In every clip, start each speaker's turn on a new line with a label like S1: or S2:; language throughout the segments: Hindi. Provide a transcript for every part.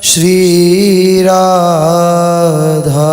S1: श्री राधा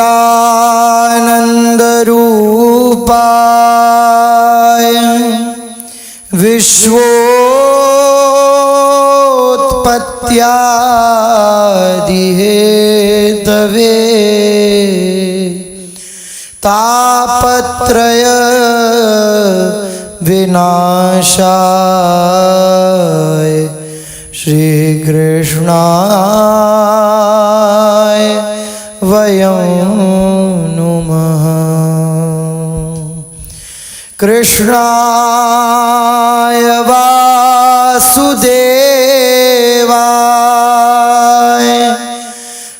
S1: सच्चिदानंद रूपाय विश्वोत्पत्त्यादि हेतवे तापत्रय विनाशाय श्री कृष्णाय वयं नुमः। कृष्णाय वासुदेवाय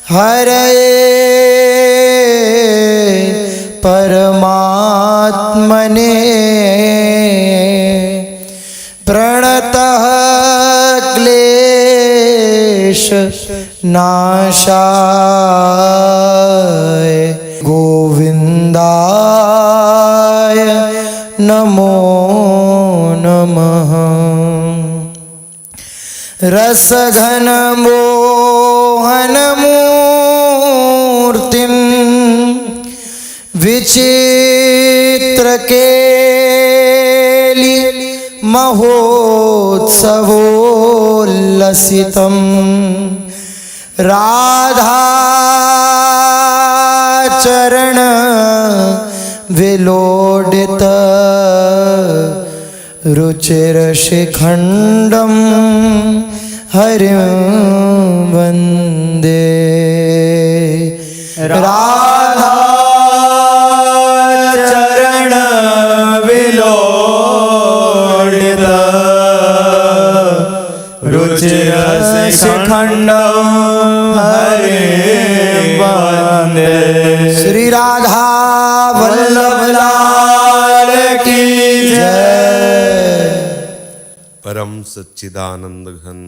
S1: हरये परमात्मने प्रणतः क्लेश नाशाय गोविंदाय नमो नमः। रसघन मोहन मूर्तिं विचित्र केलि महोत्सवोल्लसितम् राधा चरण विलोडित रुचिर शिखंडम हरिं वंदे। राधा चरण विलोडित रुचिर शिखंडम हरिं वंदे। श्री राधा वल्लभ लाल की जय।
S2: परम सच्चिदानंद घन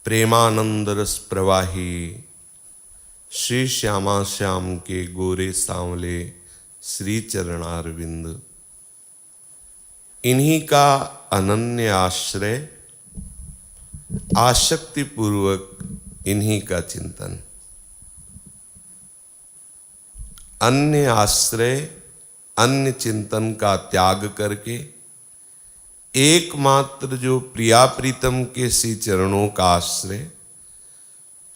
S2: प्रेमानंद रस प्रवाही श्री श्यामा श्याम के गोरे सांवले श्री चरणारविंद, इन्हीं का अनन्य आश्रय, आसक्ति पूर्वक इन्हीं का चिंतन। अन्य आश्रय अन्य चिंतन का त्याग करके एकमात्र जो प्रिया प्रीतम के श्री चरणों का आश्रय,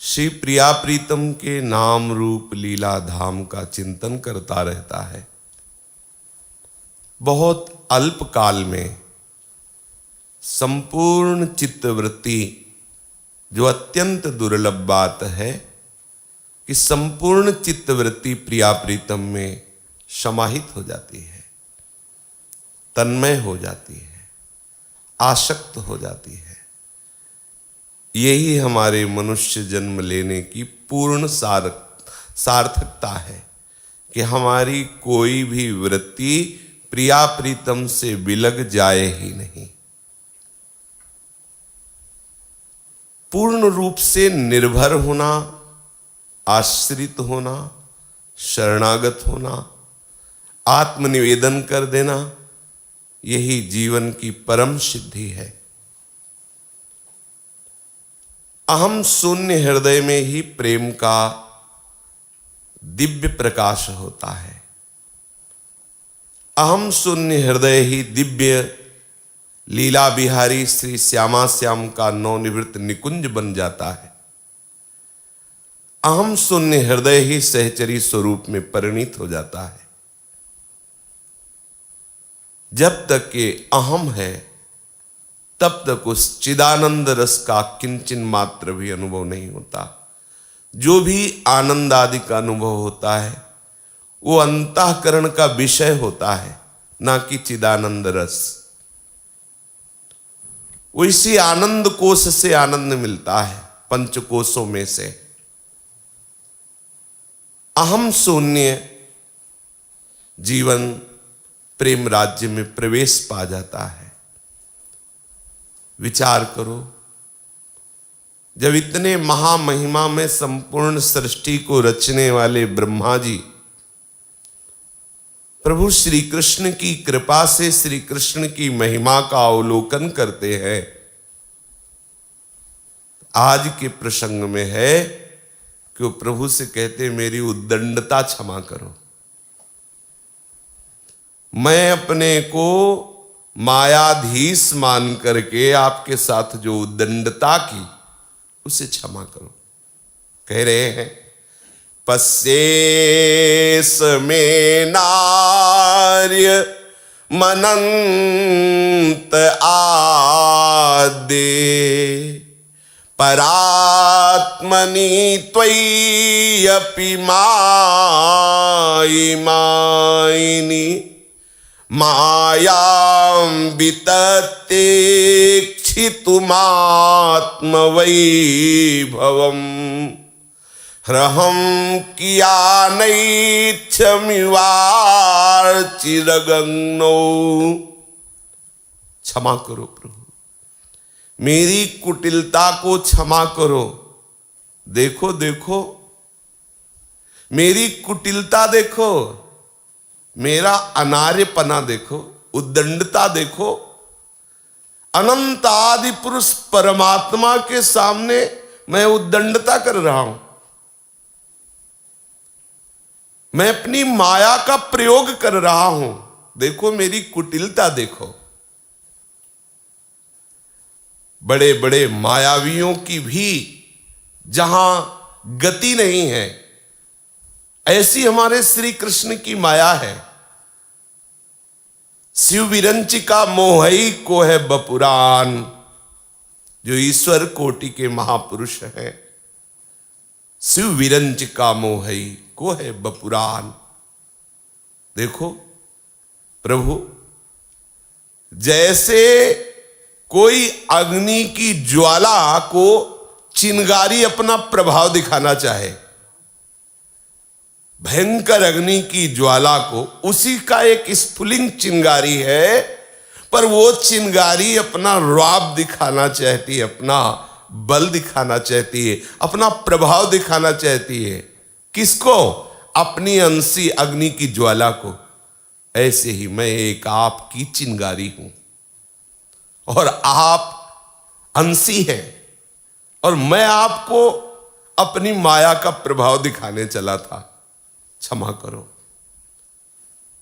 S2: श्री प्रिया प्रीतम के नाम रूप लीला धाम का चिंतन करता रहता है, बहुत अल्प काल में संपूर्ण चित्तवृत्ति, जो अत्यंत दुर्लभ बात है कि संपूर्ण चित्तवृत्ति प्रिया प्रीतम में समाहित हो जाती है, तन्मय हो जाती है, आसक्त हो जाती है। यही हमारे मनुष्य जन्म लेने की पूर्ण सार्थकता है कि हमारी कोई भी वृत्ति प्रिया प्रीतम से विलग जाए ही नहीं। पूर्ण रूप से निर्भर होना, आश्रित होना, शरणागत होना, आत्मनिवेदन कर देना, यही जीवन की परम सिद्धि है। अहम शून्य हृदय में ही प्रेम का दिव्य प्रकाश होता है। अहम शून्य हृदय ही दिव्य लीला बिहारी श्री श्यामा श्याम का नवनिवृत्त निकुंज बन जाता है। अहम शून्य हृदय ही सहचरी स्वरूप में परिणित हो जाता है। जब तक ये अहम है तब तक उस चिदानंद रस का किंचन मात्र भी अनुभव नहीं होता। जो भी आनंद आदि का अनुभव होता है वो अंतःकरण का विषय होता है, ना कि चिदानंद रस। वो इसी आनंद कोश से आनंद मिलता है, पंचकोशों में से। अहम शून्य जीवन प्रेम राज्य में प्रवेश पा जाता है। विचार करो, जब इतने महामहिमा में संपूर्ण सृष्टि को रचने वाले ब्रह्मा जी प्रभु श्री कृष्ण की कृपा से श्री कृष्ण की महिमा का अवलोकन करते हैं, आज के प्रसंग में है कि वो प्रभु से कहते मेरी उद्दंडता क्षमा करो। मैं अपने को मायाधीश मान करके आपके साथ जो उद्दंडता की उसे क्षमा करो। कह रहे हैं पश्येस में नार्य मनंत आदे परात्मनि त्वय्यपि मायि मायिनी मायां वितत्येक्षितुमात्मवैभवम् ह्रहं कियानैच्छमिवार्चिरगन्नो। क्षमा करो प्रभु, मेरी कुटिलता को क्षमा करो। देखो देखो मेरी कुटिलता देखो, मेरा अनार्यपना देखो, उद्दंडता देखो। अनंत आदि पुरुष परमात्मा के सामने मैं उद्दंडता कर रहा हूं। मैं अपनी माया का प्रयोग कर रहा हूं। देखो मेरी कुटिलता देखो। बड़े बड़े मायावियों की भी जहां गति नहीं है, ऐसी हमारे श्री कृष्ण की माया है। शिव विरंचिका मोहई को है बपुरान, जो ईश्वर कोटि के महापुरुष हैं। शिव विरंचिका मोहई को है बपुरान। देखो प्रभु, जैसे कोई अग्नि की ज्वाला को चिंगारी अपना प्रभाव दिखाना चाहे, भयंकर अग्नि की ज्वाला को, उसी का एक स्फुलिंग चिंगारी है, पर वो चिंगारी अपना रौब दिखाना चाहती है, अपना बल दिखाना चाहती है, अपना प्रभाव दिखाना चाहती है। किसको? अपनी अंशी अग्नि की ज्वाला को। ऐसे ही मैं एक आपकी चिंगारी हूं और आप अंशी हैं, और मैं आपको अपनी माया का प्रभाव दिखाने चला था। क्षमा करो।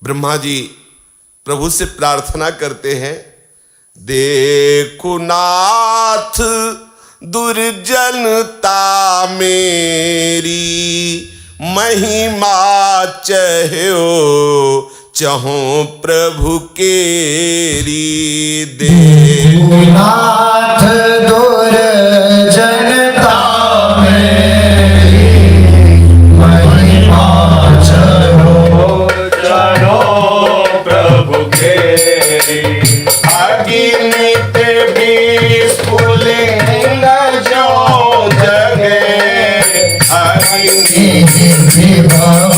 S2: ब्रह्मा जी प्रभु से प्रार्थना करते हैं, देखो नाथ दुर्जनता मेरी, महिमा चहो चहो प्रभु केरी। देखो
S1: नाथ दुर्जनता मेरी, महिमा चलो चलो प्रभु केरी। अगिनित भी स्फुलिंग जो जगे, अग्नि विभव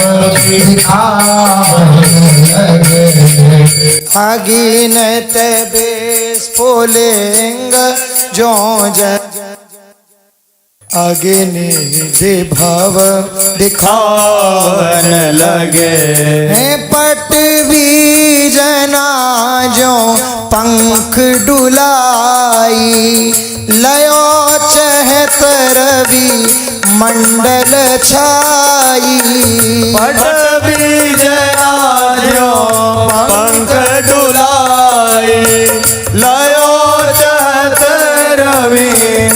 S1: दिखावन लगे। अगिनत भी स्फुलिंग जो जगे, अग्नि विभव दिखावन लगे। पटवी जना जो पंख डुलाई, लयो चहत रवि मंडल छाई। पटवी जना जो पंख डुलाई, लयो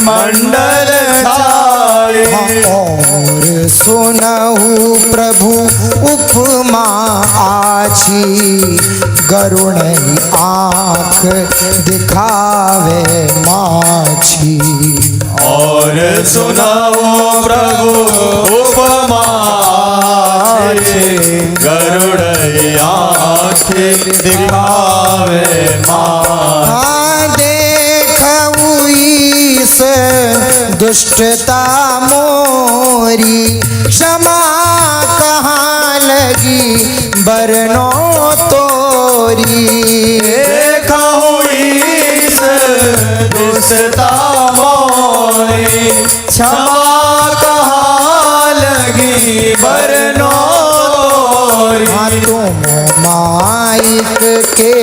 S3: मंडल छाए।
S1: और सुनहु प्रभु उपमा आछी, गरुण आँख दिखावे माछी।
S3: और सुनाओ प्रभु उपमा छे, गरुड़ आँख दिखावे माँ।
S1: देखऊ ईस दुष्टता मोरी, क्षमा कहाँ लगी बरनो तोरी।
S3: देखा हुई इस दुष्टता मोरी, क्षमा कहाँ लगी बरनो तोरी।
S1: तुम माइक के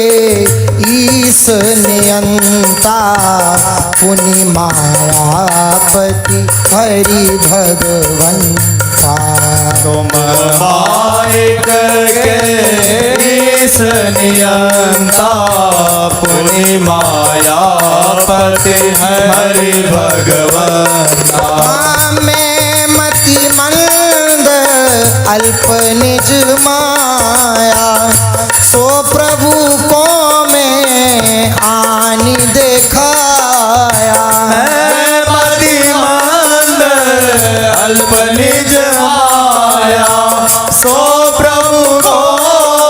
S1: ईस नियंता, पुनि मायापति हरि भगवंता।
S3: तुम माइक के ईश नियंता, पुनि मायापति हरि भगवंता।
S1: मैं मति मंद अल्प निज माया, सो प्रभु को मैं आनि दिखाया।
S3: मैं मति मंद अल्प निज माया, सो प्रभु को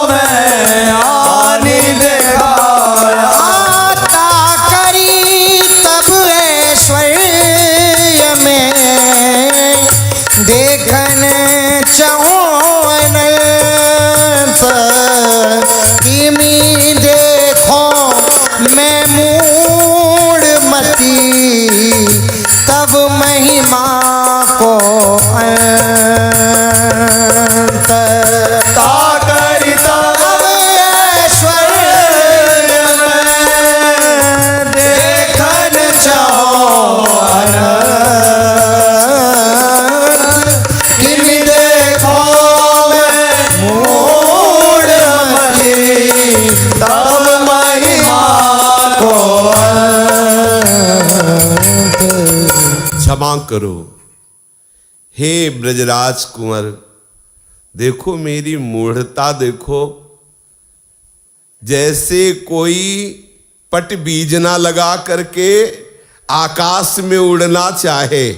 S3: मैं आनि दिखाया।
S1: आता करी तब ऐश्वर्य में, देखन चाहो अनंत। इमी देखो मैं मूढ़मती, तब महिमा को अंत।
S3: ताकरि तब ऐश्वर्य में, देखन चाहो अनंत। किमि देखो मैं मूढ़मती, तब महिमा को
S2: क्षमा करो हे ब्रजराज कुंवर, देखो मेरी मूढ़ता देखो। जैसे कोई पट बीजना लगा करके आकाश में उड़ना चाहे,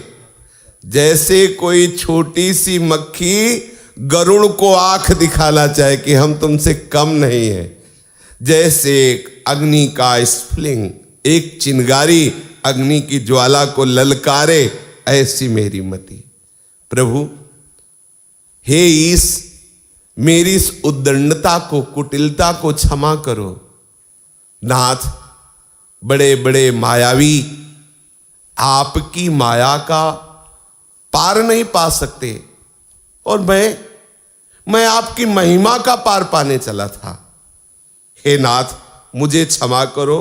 S2: जैसे कोई छोटी सी मक्खी गरुड़ को आंख दिखाना चाहे कि हम तुमसे कम नहीं है, जैसे एक अग्नि का स्फुलिंग, एक चिंगारी अग्नि की ज्वाला को ललकारे, ऐसी मेरी मति। प्रभु हे ईश, मेरी इस उद्दंडता को, कुटिलता को क्षमा करो। नाथ, बड़े बड़े मायावी आपकी माया का पार नहीं पा सकते, और मैं आपकी महिमा का पार पाने चला था। हे नाथ, मुझे क्षमा करो।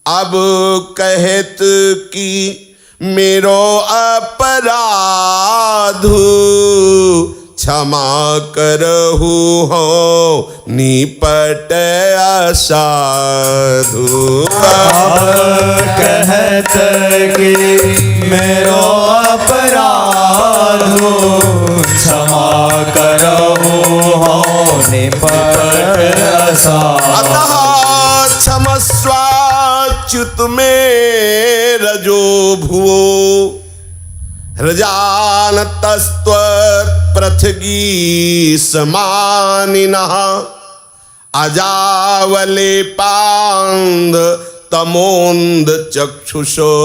S2: अब कहत कि मेरो अपराधु, क्षमा करहु हो निपट असाधु।
S3: कहत कि मेरो अपराध हो, क्षमा करो हो निपट असाधु।
S2: अतः क्षमस्वाच्युत में रजो भुवो, रजानतस्त्व पृथ्वी समानिनः। अजावले पांद तमोंद चक्षुषो,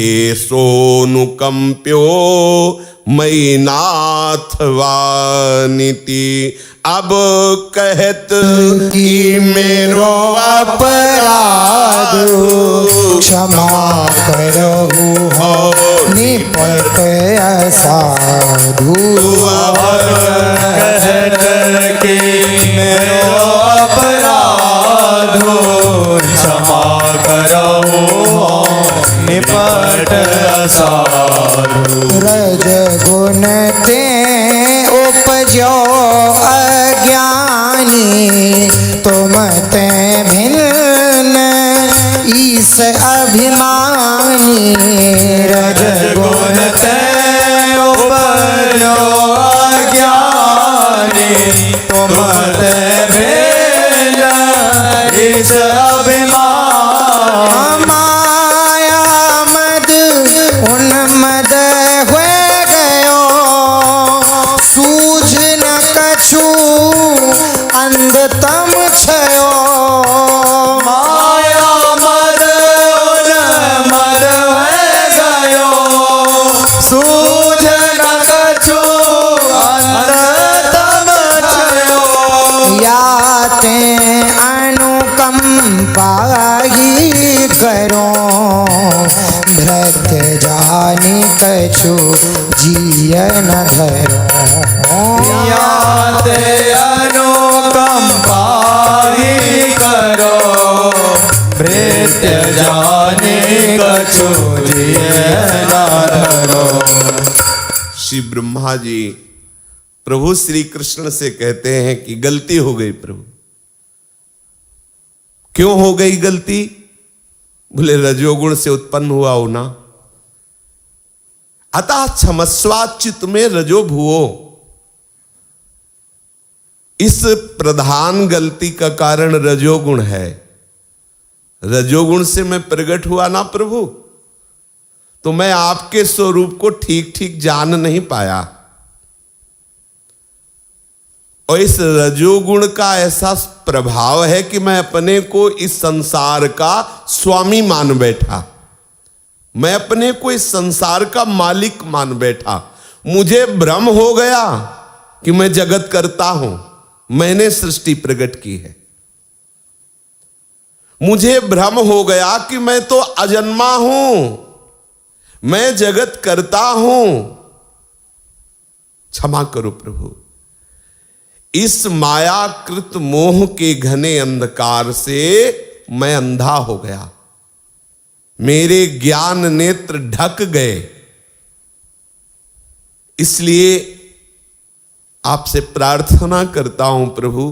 S2: एसोनुकंप्यो मयि नाथ वानिति। अब कहत कि मेरो अपराध
S1: क्षमा करहु हो निपट असाधु।
S3: कहत कि मेरो अपराध हो, क्षमा करो निपट असाधु।
S1: रज गुण ते उपजो अज्ञानी, तुम ते भिन्न ईस अभिमानी।
S3: मत भेल इस अभिमान
S1: माया मद उन्मद हो गयो सूझ न कछु अंधतम छयो
S3: माया मद उन्मद है गयो सूझ न कछु अंधतम छयो
S1: याते अनुकंपा ही करो भ्रत जानी कछु जिय न धरो
S3: याते अनुकंपा ही करो भृत्य जाने कछु जिय न धरो।
S2: श्री ब्रह्मा जी प्रभु श्री कृष्ण से कहते हैं कि गलती हो गई प्रभु। क्यों हो गई गलती? बोले रजोगुण से उत्पन्न हुआ होना। अतः क्षमस्वाच्युत में रजो भुवो। इस प्रधान गलती का कारण रजोगुण है। रजोगुण से मैं प्रकट हुआ ना प्रभु, तो मैं आपके स्वरूप को ठीक ठीक जान नहीं पाया। और इस रजोगुण का ऐसा प्रभाव है कि मैं अपने को इस संसार का स्वामी मान बैठा, मैं अपने को इस संसार का मालिक मान बैठा। मुझे भ्रम हो गया कि मैं जगत करता हूं, मैंने सृष्टि प्रकट की है। मुझे भ्रम हो गया कि मैं तो अजन्मा हूं, मैं जगत करता हूं। क्षमा करो प्रभु। इस मायाकृत मोह के घने अंधकार से मैं अंधा हो गया, मेरे ज्ञान नेत्र ढक गए। इसलिए आपसे प्रार्थना करता हूं प्रभु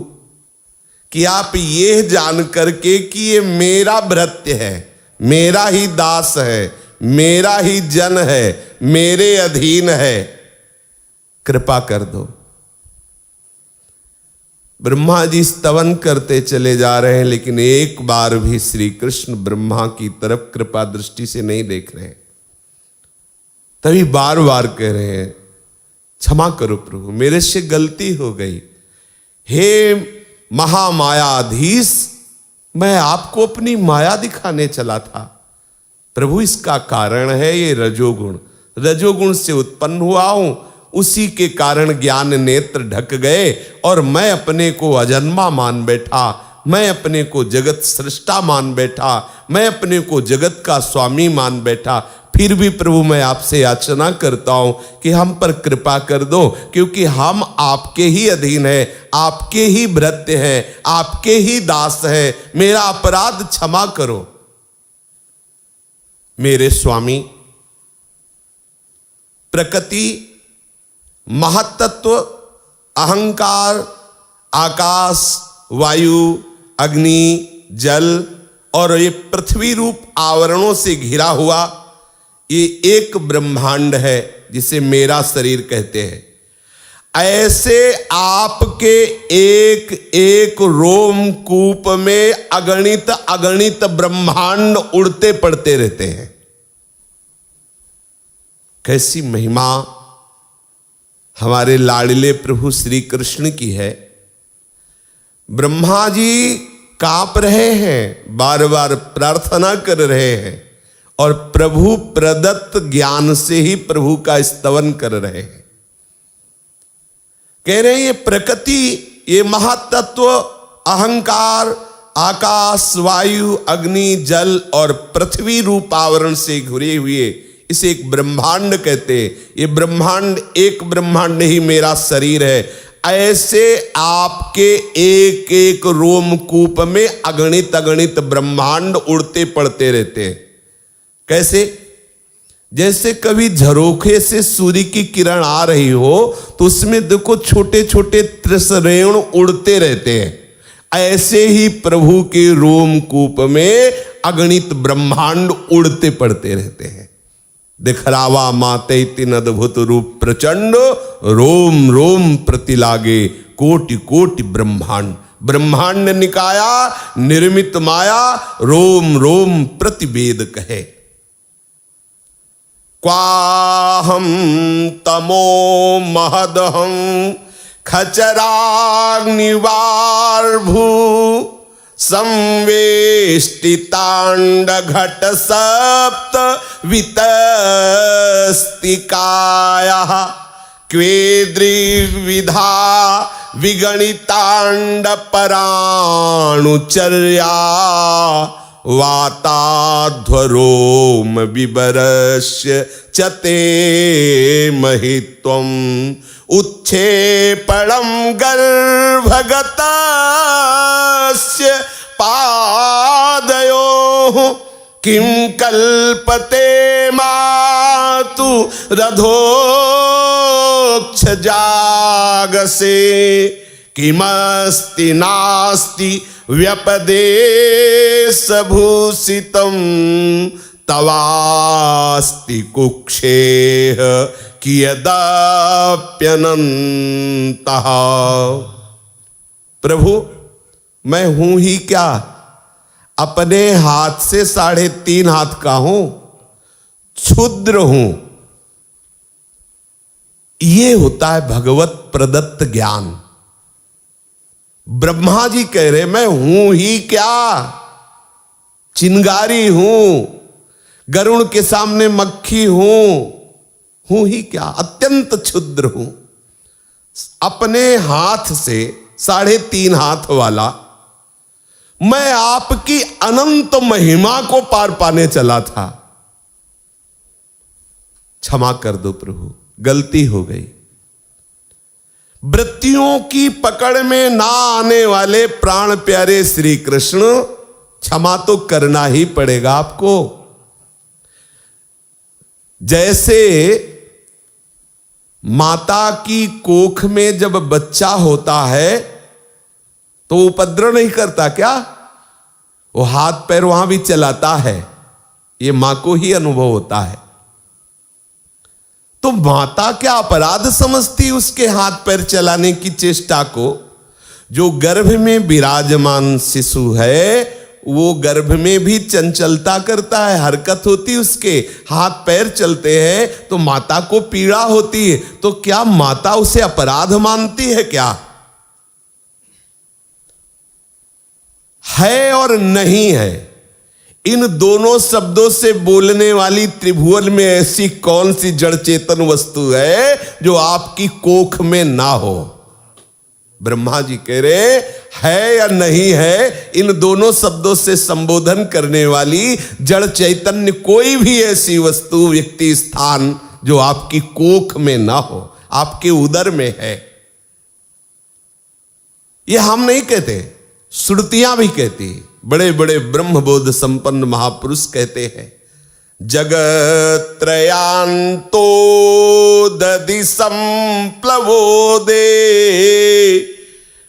S2: कि आप ये जान करके कि ये मेरा भृत्य है, मेरा ही दास है, मेरा ही जन है, मेरे अधीन है, कृपा कर दो। ब्रह्मा जी स्तवन करते चले जा रहे हैं, लेकिन एक बार भी श्री कृष्ण ब्रह्मा की तरफ कृपा दृष्टि से नहीं देख रहे। तभी बार बार कह रहे हैं क्षमा करो प्रभु, मेरे से गलती हो गई। हे महामायाधीश, मैं आपको अपनी माया दिखाने चला था प्रभु। इसका कारण है ये रजोगुण, रजोगुण से उत्पन्न हुआ हूं, उसी के कारण ज्ञान नेत्र ढक गए और मैं अपने को अजन्मा मान बैठा, मैं अपने को जगत सृष्टा मान बैठा, मैं अपने को जगत का स्वामी मान बैठा। फिर भी प्रभु मैं आपसे याचना करता हूं कि हम पर कृपा कर दो, क्योंकि हम आपके ही अधीन हैं, आपके ही भृत्य हैं, आपके ही दास हैं। मेरा अपराध क्षमा करो मेरे स्वामी। प्रकृति, महत्त्व, अहंकार, आकाश, वायु, अग्नि, जल और ये पृथ्वी रूप आवरणों से घिरा हुआ ये एक ब्रह्मांड है जिसे मेरा शरीर कहते हैं। ऐसे आपके एक एक रोमकूप में अगणित अगणित ब्रह्मांड उड़ते पड़ते रहते हैं। कैसी महिमा हमारे लाडले प्रभु श्री कृष्ण की है। ब्रह्मा जी कांप रहे हैं, बार बार प्रार्थना कर रहे हैं और प्रभु प्रदत्त ज्ञान से ही प्रभु का स्तवन कर रहे हैं। कह रहे हैं ये प्रकृति, ये महातत्व, अहंकार, आकाश, वायु, अग्नि, जल और पृथ्वी रूप आवरण से घिरे हुए इसे एक ब्रह्मांड कहते हैं। ये ब्रह्मांड एक ब्रह्मांड ही मेरा शरीर है। ऐसे आपके एक एक रोमकूप में अगणित अगणित ब्रह्मांड उड़ते पड़ते रहते हैं। कैसे? जैसे कभी झरोखे से सूर्य की किरण आ रही हो तो उसमें देखो छोटे छोटे त्रिसरेण उड़ते रहते हैं। ऐसे ही प्रभु के रोमकूप में अगणित ब्रह्मांड उड़ते पड़ते रहते हैं। दिखरावा माते तीन अद्भुत रूप प्रचंड, रोम रोम प्रति लागे, कोटि कोटि ब्रह्मांड, ब्रह्मांड निकाया निर्मित माया, रोम रोम प्रतिवेद कहे। क्वाहम तमो महदहम खचराग्निवार्भू संवेष्टितांड घट सप्त वितस्तिकाया क्वेद्रिविधा विगणितांड पराणुचर्या वाताध्वरोम विबरस्य चते महित्वम उच्छेपणम गर्भगतस्य पादयोः किं कल्पते मातु रथोक्ष जागसे किमस्ति नास्ति व्यपदेश भूषितं तवास्ति कुक्षेह कियदप्यनन्तः। प्रभु मैं हूं ही क्या, अपने हाथ से 3.5 हाथ का हूं, क्षुद्र हूं। ये होता है भगवत प्रदत्त ज्ञान। ब्रह्मा जी कह रहे मैं हूं ही क्या, चिंगारी हूं, गरुड़ के सामने मक्खी हूं ही क्या, अत्यंत क्षुद्र हूं। अपने हाथ से 3.5 हाथ वाला मैं आपकी अनंत महिमा को पार पाने चला था। क्षमा कर दो प्रभु, गलती हो गई। वृत्तियों की पकड़ में ना आने वाले प्राण प्यारे श्री कृष्ण, क्षमा तो करना ही पड़ेगा आपको। जैसे माता की कोख में जब बच्चा होता है तो उपद्रव नहीं करता क्या, वो हाथ पैर वहां भी चलाता है, ये मां को ही अनुभव होता है। तो माता क्या अपराध समझती उसके हाथ पैर चलाने की चेष्टा को। जो गर्भ में विराजमान शिशु है वो गर्भ में भी चंचलता करता है, हरकत होती उसके, हाथ पैर चलते हैं तो माता को पीड़ा होती है। तो क्या माता उसे अपराध मानती है क्या? है और नहीं है, इन दोनों शब्दों से बोलने वाली त्रिभुवन में ऐसी कौन सी जड़ चेतन वस्तु है जो आपकी कोख में ना हो? ब्रह्मा जी कह रहे है या नहीं है, इन दोनों शब्दों से संबोधन करने वाली जड़ चैतन्य कोई भी ऐसी वस्तु, व्यक्ति, स्थान जो आपकी कोख में ना हो, आपके उदर में है। ये हम नहीं कहते, श्रुतियां भी कहती, बड़े बड़े ब्रह्मबोध संपन्न महापुरुष कहते हैं। जगत्त्रयांतो दधि संप्लवो दे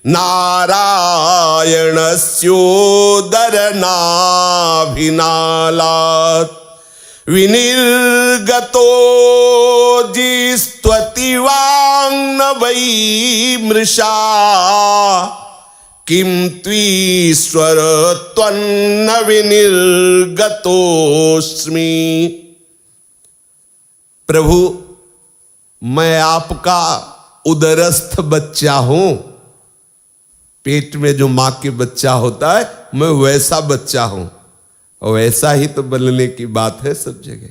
S2: नारायणस्योदरनाभिनालात् विनिर्गतो जिस्त्वति वाङ् वै मृषा किम त्वीश्वर त्वन्न विनिर्गतोस्मि। प्रभु मैं आपका उदरस्थ बच्चा हूं, पेट में जो मां के बच्चा होता है मैं वैसा बच्चा हूं, और वैसा ही तो बनने की बात है सब जगह,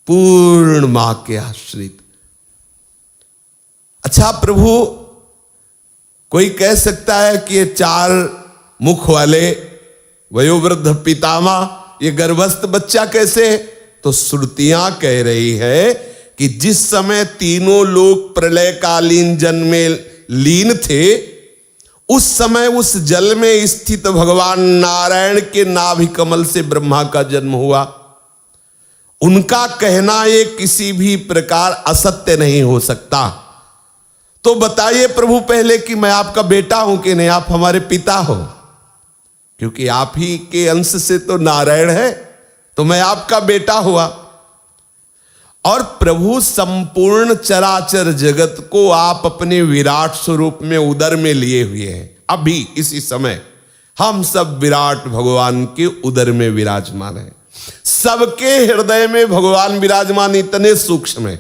S2: पूर्ण मां के आश्रित। अच्छा प्रभु, कोई कह सकता है कि ये 4 मुख वाले वयोवृद्ध पितामह, ये गर्भस्थ बच्चा कैसे? तो श्रुतियां कह रही है कि जिस समय तीनों लोग प्रलयकालीन जन्म में लीन थे, उस समय उस जल में स्थित भगवान नारायण के नाभि कमल से ब्रह्मा का जन्म हुआ। उनका कहना ये किसी भी प्रकार असत्य नहीं हो सकता। तो बताइए प्रभु पहले कि मैं आपका बेटा हूं कि नहीं, आप हमारे पिता हो, क्योंकि आप ही के अंश से तो नारायण है, तो मैं आपका बेटा हुआ। और प्रभु संपूर्ण चराचर जगत को आप अपने विराट स्वरूप में उदर में लिए हुए हैं। अभी इसी समय हम सब विराट भगवान के उदर में विराजमान हैं। सबके हृदय में भगवान विराजमान इतने सूक्ष्म है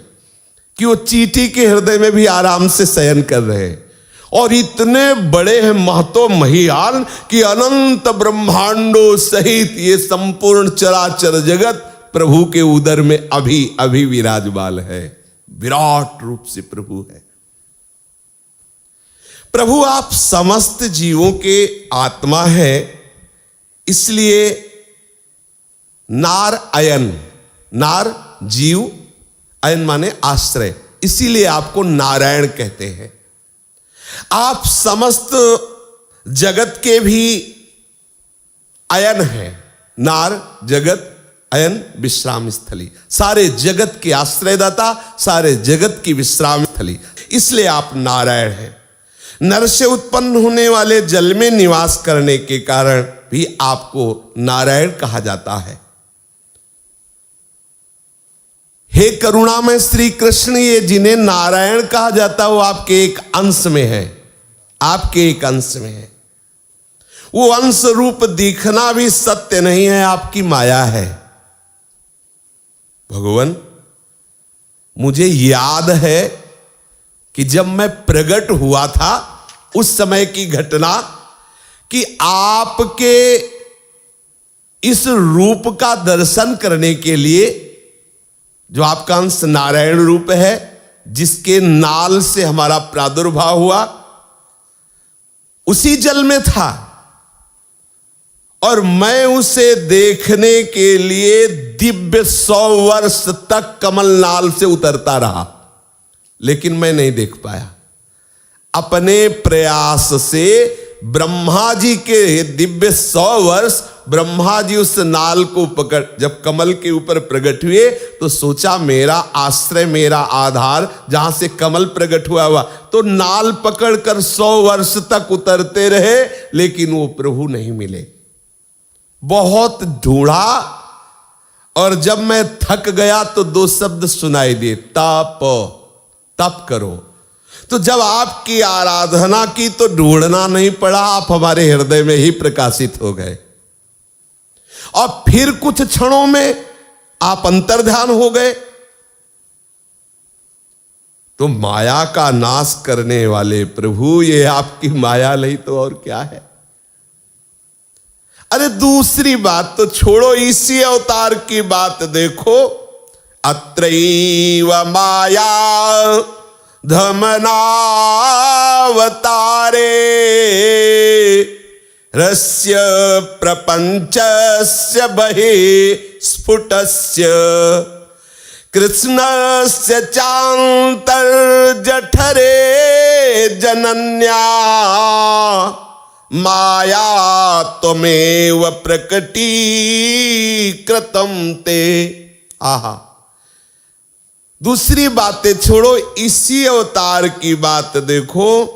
S2: कि वो चींटी के हृदय में भी आराम से शयन कर रहे हैं। और इतने बड़े हैं महतो महियान कि अनंत ब्रह्मांडों सहित ये संपूर्ण चराचर जगत प्रभु के उदर में अभी अभी विराजमान है। विराट रूप से प्रभु है। प्रभु आप समस्त जीवों के आत्मा है, इसलिए नार अयन, नार जीव, अयन माने आश्रय, इसीलिए आपको नारायण कहते हैं। आप समस्त जगत के भी अयन हैं। नार जगत, अयन विश्राम स्थली, सारे जगत के आश्रयदाता, सारे जगत की विश्राम स्थली, इसलिए आप नारायण हैं। नर से उत्पन्न होने वाले जल में निवास करने के कारण भी आपको नारायण कहा जाता है। हे करुणामय श्री कृष्ण, ये जिन्हें नारायण कहा जाता है वो आपके एक अंश में है, आपके एक अंश में है। वो अंश रूप दिखना भी सत्य नहीं है, आपकी माया है। भगवान, मुझे याद है कि जब मैं प्रकट हुआ था उस समय की घटना, कि आपके इस रूप का दर्शन करने के लिए, जो आपका अंश नारायण रूप है, जिसके नाल से हमारा प्रादुर्भाव हुआ, उसी जल में था। और मैं उसे देखने के लिए दिव्य 100 वर्ष तक कमल नाल से उतरता रहा, लेकिन मैं नहीं देख पाया। अपने प्रयास से ब्रह्मा जी के दिव्य 100 वर्ष, ब्रह्मा जी उस नाल को पकड़, जब कमल के ऊपर प्रकट हुए तो सोचा मेरा आश्रय, मेरा आधार जहां से कमल प्रकट हुआ, तो नाल पकड़कर 100 वर्ष तक उतरते रहे, लेकिन वो प्रभु नहीं मिले। बहुत ढूंढा, और जब मैं थक गया तो 2 शब्द सुनाई दिए, तप, तप करो। तो जब आपकी आराधना की तो ढूंढना नहीं पड़ा, आप हमारे हृदय में ही प्रकाशित हो गए। और फिर कुछ क्षणों में आप अंतर्ध्यान हो गए। तो माया का नाश करने वाले प्रभु, ये आपकी माया नहीं तो और क्या है। अरे दूसरी बात तो छोड़ो, इसी अवतार की बात देखो। अत्रैव माया धमनावतारे रस्य प्रपंचस्य बहि स्फुटस्य कृष्णस्य चान्तर्जठरे जनन्या माया त्वमेव प्रकटीकृतं ते। आहा, दूसरी बातें छोड़ो, इसी अवतार की बात देखो।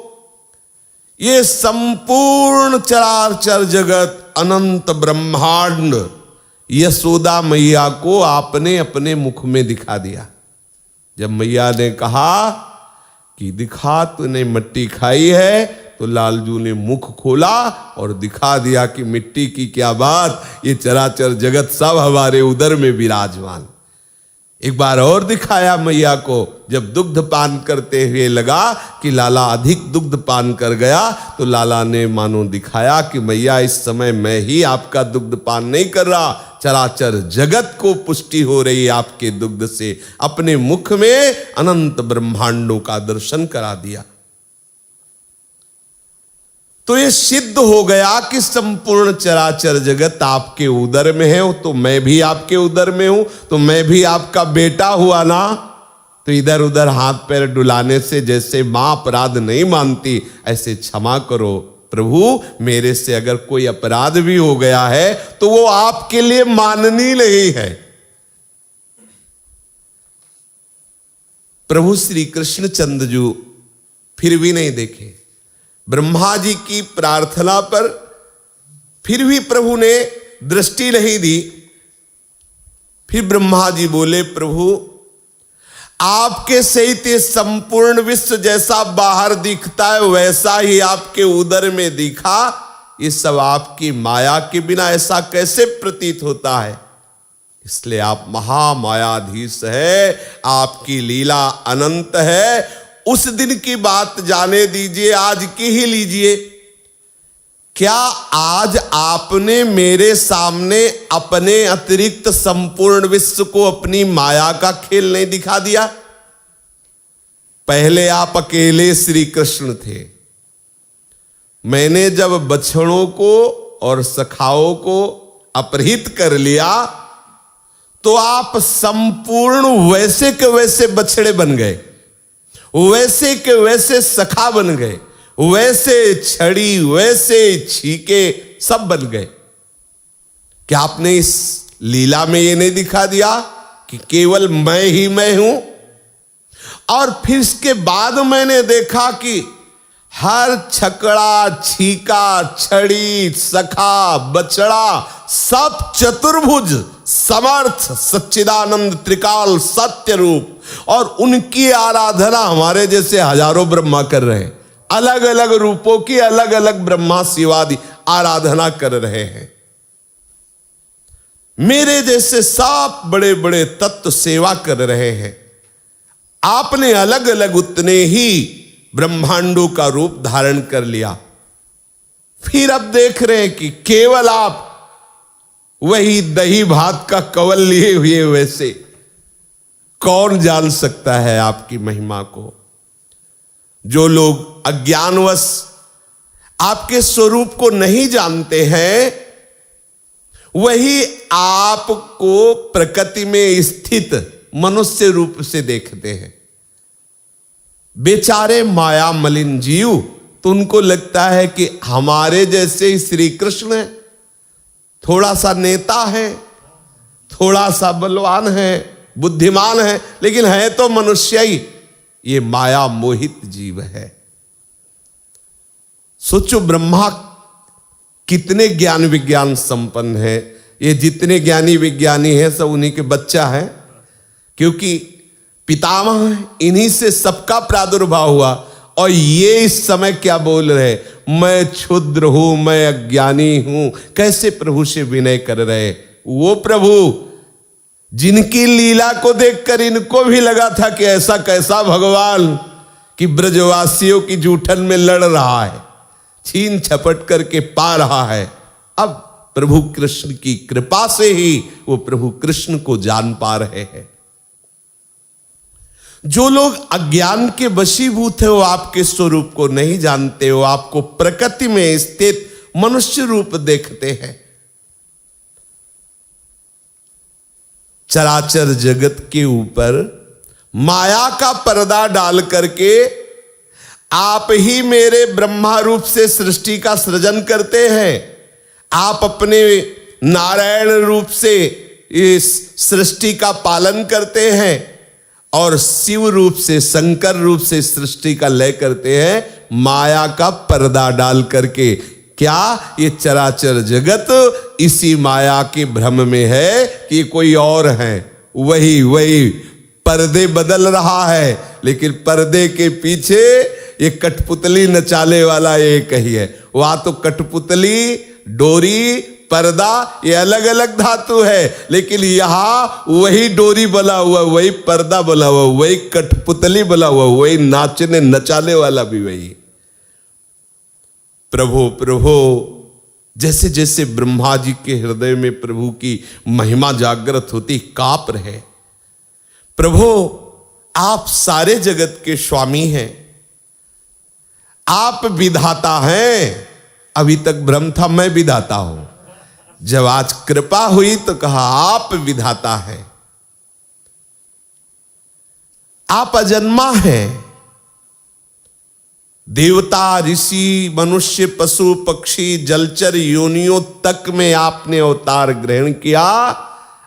S2: ये संपूर्ण चराचर जगत, अनंत ब्रह्मांड, यशोदा मैया को आपने अपने मुख में दिखा दिया। जब मैया ने कहा कि दिखा, तूने मिट्टी खाई है, तो लालजू ने मुख खोला और दिखा दिया कि मिट्टी की क्या बात, ये चराचर जगत सब हमारे उदर में विराजमान। एक बार और दिखाया मैया को, जब दुग्ध पान करते हुए लगा कि लाला अधिक दुग्ध पान कर गया, तो लाला ने मानो दिखाया कि मैया इस समय मैं ही आपका दुग्ध पान नहीं कर रहा, चराचर जगत को पुष्टि हो रही आपके दुग्ध से। अपने मुख में अनंत ब्रह्मांडों का दर्शन करा दिया। तो ये सिद्ध हो गया कि संपूर्ण चराचर जगत आपके उदर में है, तो मैं भी आपके उदर में हूं, तो मैं भी आपका बेटा हुआ ना। तो इधर उधर हाथ पैर डुलाने से जैसे मां अपराध नहीं मानती, ऐसे क्षमा करो प्रभु, मेरे से अगर कोई अपराध भी हो गया है तो वो आपके लिए माननीय नहीं है। प्रभु श्री कृष्णचंद्र जी फिर भी नहीं देखे। ब्रह्मा जी की प्रार्थना पर फिर भी प्रभु ने दृष्टि नहीं दी। फिर ब्रह्मा जी बोले, प्रभु आपके सहित ये संपूर्ण विश्व जैसा बाहर दिखता है वैसा ही आपके उदर में दिखा। ये सब आपकी माया के बिना ऐसा कैसे प्रतीत होता है? इसलिए आप महामायाधीश है, आपकी लीला अनंत है। उस दिन की बात जाने दीजिए, आज की ही लीजिए। क्या आज आपने मेरे सामने अपने अतिरिक्त संपूर्ण विश्व को अपनी माया का खेल नहीं दिखा दिया? पहले आप अकेले श्री कृष्ण थे। मैंने जब बछड़ों को और सखाओं को अपहृत कर लिया तो आप संपूर्ण वैसे के वैसे बछड़े बन गए, वैसे के वैसे सखा बन गए, वैसे छड़ी वैसे छीके सब बन गए। क्या आपने इस लीला में ये नहीं दिखा दिया कि केवल मैं ही मैं हूं? और फिर इसके बाद मैंने देखा कि हर छकड़ा, छीका, छड़ी, सखा, बछड़ा सब चतुर्भुज, समर्थ, सच्चिदानंद, त्रिकाल, सत्य रूप, और उनकी आराधना हमारे जैसे हजारों ब्रह्मा कर रहे हैं। अलग अलग रूपों की अलग अलग ब्रह्मा शिवादि आराधना कर रहे हैं। मेरे जैसे सब बड़े बड़े तत्व सेवा कर रहे हैं। आपने अलग अलग उतने ही ब्रह्मांडों का रूप धारण कर लिया। फिर अब देख रहे हैं कि केवल आप वही दही भात का कवल लिए हुए वैसे। कौन जान सकता है आपकी महिमा को? जो लोग अज्ञानवश आपके स्वरूप को नहीं जानते हैं, वही आपको प्रकृति में स्थित मनुष्य रूप से देखते हैं। बेचारे माया मलिन जीव, तो उनको लगता है कि हमारे जैसे ही श्री कृष्ण है, थोड़ा सा नेता है, थोड़ा सा बलवान है, बुद्धिमान है, लेकिन है तो मनुष्य ही। ये माया मोहित जीव है। सोचो ब्रह्मा कितने ज्ञान विज्ञान संपन्न है। ये जितने ज्ञानी विज्ञानी हैं सब उन्हीं के बच्चा है, क्योंकि पितामह इन्हीं से सबका प्रादुर्भाव हुआ। और ये इस समय क्या बोल रहे? मैं क्षुद्र हूं, मैं अज्ञानी हूं। कैसे प्रभु से विनय कर रहे? वो प्रभु जिनकी लीला को देखकर इनको भी लगा था कि ऐसा कैसा भगवान कि ब्रजवासियों की जूठन में लड़ रहा है, छीन छपट करके पा रहा है। अब प्रभु कृष्ण की कृपा से ही वो प्रभु कृष्ण को जान पा रहे हैं। जो लोग अज्ञान के वशीभूत है वो आपके स्वरूप को नहीं जानते, वो आपको प्रकृति में स्थित मनुष्य रूप देखते हैं। चराचर जगत के ऊपर माया का पर्दा डाल करके आप ही मेरे ब्रह्मा रूप से सृष्टि का सृजन करते हैं। आप अपने नारायण रूप से इस सृष्टि का पालन करते हैं और शिव रूप से, शंकर रूप से सृष्टि का लय करते हैं, माया का पर्दा डाल करके। क्या ये चराचर जगत इसी माया के भ्रम में है कि कोई और है? वही पर्दे बदल रहा है, लेकिन पर्दे के पीछे ये कठपुतली नचाले वाला एक ही है। वहां तो कठपुतली, डोरी, पर्दा ये अलग अलग धातु है, लेकिन यहां वही डोरी बना हुआ, वही पर्दा बना हुआ, वही कठपुतली बना हुआ, वही नाचने नचाले वाला भी वही। प्रभु प्रभु जैसे जैसे ब्रह्मा जी के हृदय में प्रभु की महिमा जागृत होती, कांप रहे। प्रभु आप सारे जगत के स्वामी हैं, आप विधाता हैं। अभी तक भ्रम था मैं विधाता हूं, जब आज कृपा हुई तो कहा आप विधाता हैं। आप अजन्मा हैं। देवता, ऋषि, मनुष्य, पशु, पक्षी, जलचर योनियों तक में आपने अवतार ग्रहण किया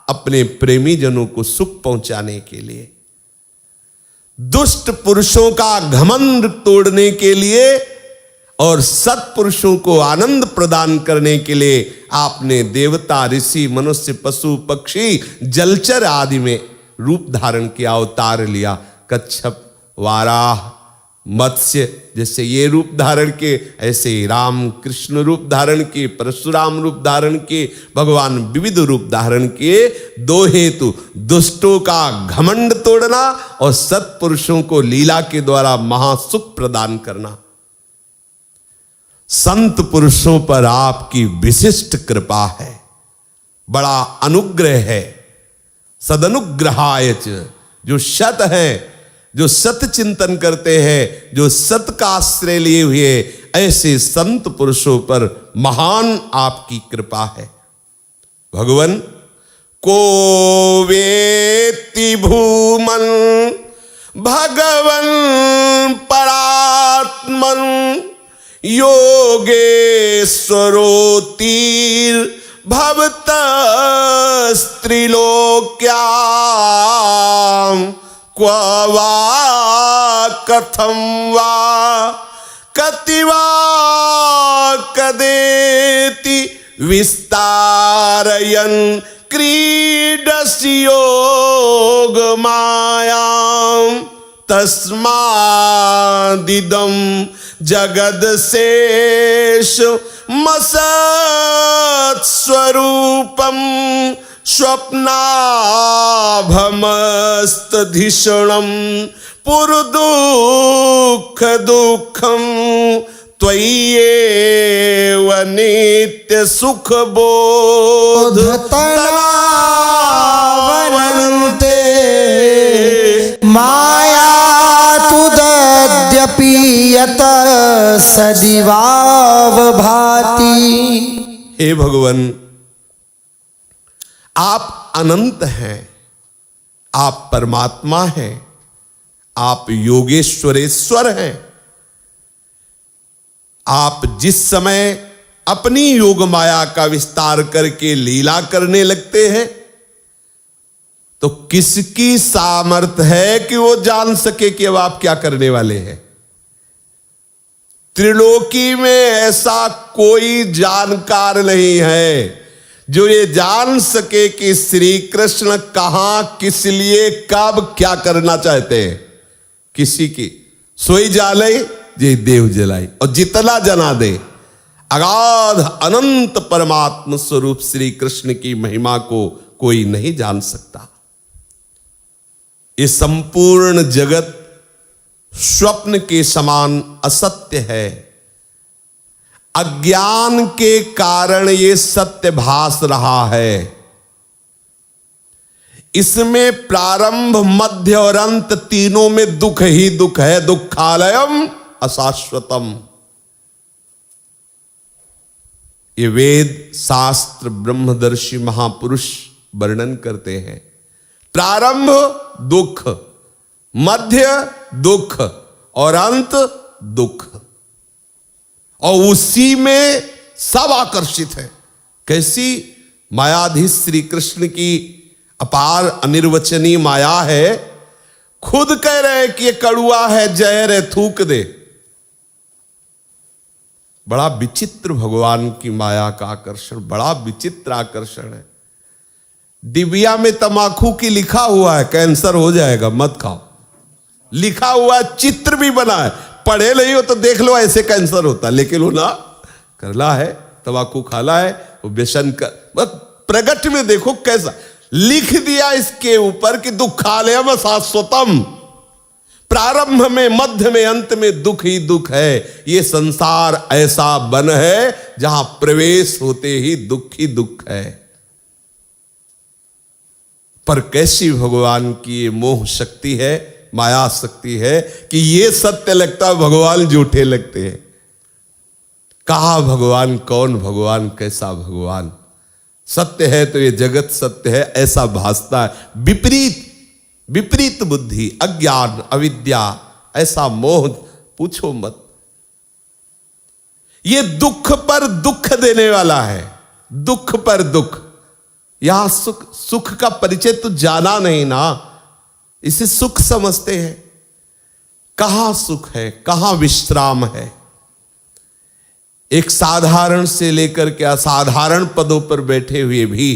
S2: अपने प्रेमी जनों को सुख पहुंचाने के लिए, दुष्ट पुरुषों का घमंड तोड़ने के लिए और सत्पुरुषों को आनंद प्रदान करने के लिए आपने देवता, ऋषि, मनुष्य, पशु, पक्षी, जलचर आदि में रूप धारण किया, अवतार लिया। कच्छप, वाराह, मत्स्य जैसे ये रूप धारण के, ऐसे राम कृष्ण रूप धारण के, परशुराम रूप धारण के, भगवान विविध रूप धारण किए। दो हेतु, दुष्टों का घमंड तोड़ना और सत्पुरुषों को लीला के द्वारा महासुख प्रदान करना। संत पुरुषों पर आपकी विशिष्ट कृपा है, बड़ा अनुग्रह है। सदनुग्रहाय च, जो सत है, जो सत चिंतन करते हैं, जो सत का आश्रय लिए हुए, ऐसे संत पुरुषों पर महान आपकी कृपा है। भगवन को वेत्ति भूमन भगवन परात्मन योगेश्वरोतीर भवतस्त्रिलोक्याम क्व वा कथं वा कति वा कदेति विस्तारयन् क्रीडसि योगमायां तस्मादिदं जगदशेषमसत्स्वरूपं स्वप्नाभमस्तधिषणं पुरदुःख दुःखं त्वय्येव नित्य सुख
S1: बोधतनावनन्ते माया तुदद्यपि यत सदिवाव भाति।
S2: हे भगवान, आप अनंत हैं, आप परमात्मा हैं, आप योगेश्वरेश्वर हैं। आप जिस समय अपनी योग माया का विस्तार करके लीला करने लगते हैं, तो किसकी सामर्थ है कि वो जान सके कि अब आप क्या करने वाले हैं। त्रिलोकी में ऐसा कोई जानकार नहीं है जो ये जान सके कि श्री कृष्ण कहां, किस लिए, कब, क्या करना चाहते हैं। किसी की सोई जाले जे देव जलाई, और जितना जना दे, अगाध अनंत परमात्म स्वरूप श्री कृष्ण की महिमा को कोई नहीं जान सकता। ये संपूर्ण जगत स्वप्न के समान असत्य है। अज्ञान के कारण ये सत्य भास रहा है। इसमें प्रारंभ, मध्य और अंत तीनों में दुख ही दुख है। दुखालयम अशाश्वतम। ये वेद शास्त्र ब्रह्मदर्शी महापुरुष वर्णन करते हैं। प्रारंभ दुख, मध्य दुख और अंत दुख, और उसी में सब आकर्षित है। कैसी मायाधीश श्री कृष्ण की अपार अनिर्वचनीय माया है। खुद कह रहे हैं कि ये कड़ुआ है, जहर है, थूक दे। बड़ा विचित्र भगवान की माया का आकर्षण, बड़ा विचित्र आकर्षण है। डिबिया में तमाकू की लिखा हुआ है कैंसर हो जाएगा, मत खाओ। लिखा हुआ है, चित्र भी बना है। पढ़े नहीं हो तो देख लो, ऐसे कैंसर होता, लेकिन वो ना करला है, तमाकू खाला है, वो व्यसन का प्रगट में देखो कैसा लिख दिया इसके ऊपर कि दुखालयम शाश्वतम। प्रारंभ में, मध्य में, अंत में दुख ही दुख है। ये संसार ऐसा बन है जहां प्रवेश होते ही दुख ही दुख है। पर कैसी भगवान की ये मोह शक्ति है, माया शक्ति है कि ये सत्य लगता है, भगवान झूठे लगते हैं। कहा भगवान, कौन भगवान, कैसा भगवान। सत्य है तो ये जगत सत्य है ऐसा भासता है। विपरीत बुद्धि, अज्ञान, अविद्या, ऐसा मोह पूछो मत। ये दुख पर दुख देने वाला है, दुख पर दुख। यहां सुख का परिचय तो जाना नहीं ना, इसे सुख समझते हैं। कहां सुख है, कहां विश्राम है। एक साधारण से लेकर के असाधारण पदों पर बैठे हुए भी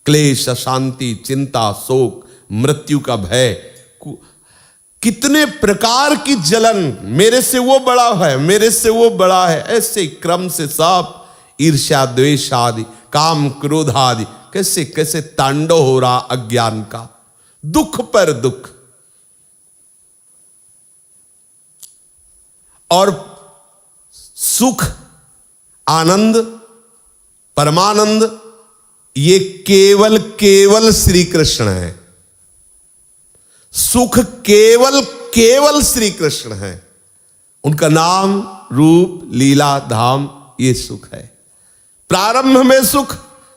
S2: क्लेश, अशांति, चिंता, शोक, मृत्यु का भय, कितने प्रकार की जलन, मेरे से वो बड़ा है, मेरे से वो बड़ा है, ऐसे क्रम से सब ईर्ष्या द्वेष आदि काम क्रोध आदि कैसे कैसे तांडव हो रहा अज्ञान का, दुख पर दुख। और सुख आनंद परमानंद ये केवल केवल श्री कृष्ण है। सुख केवल केवल श्री कृष्ण है। उनका नाम रूप लीला धाम ये सुख है। प्रारंभ में सुख,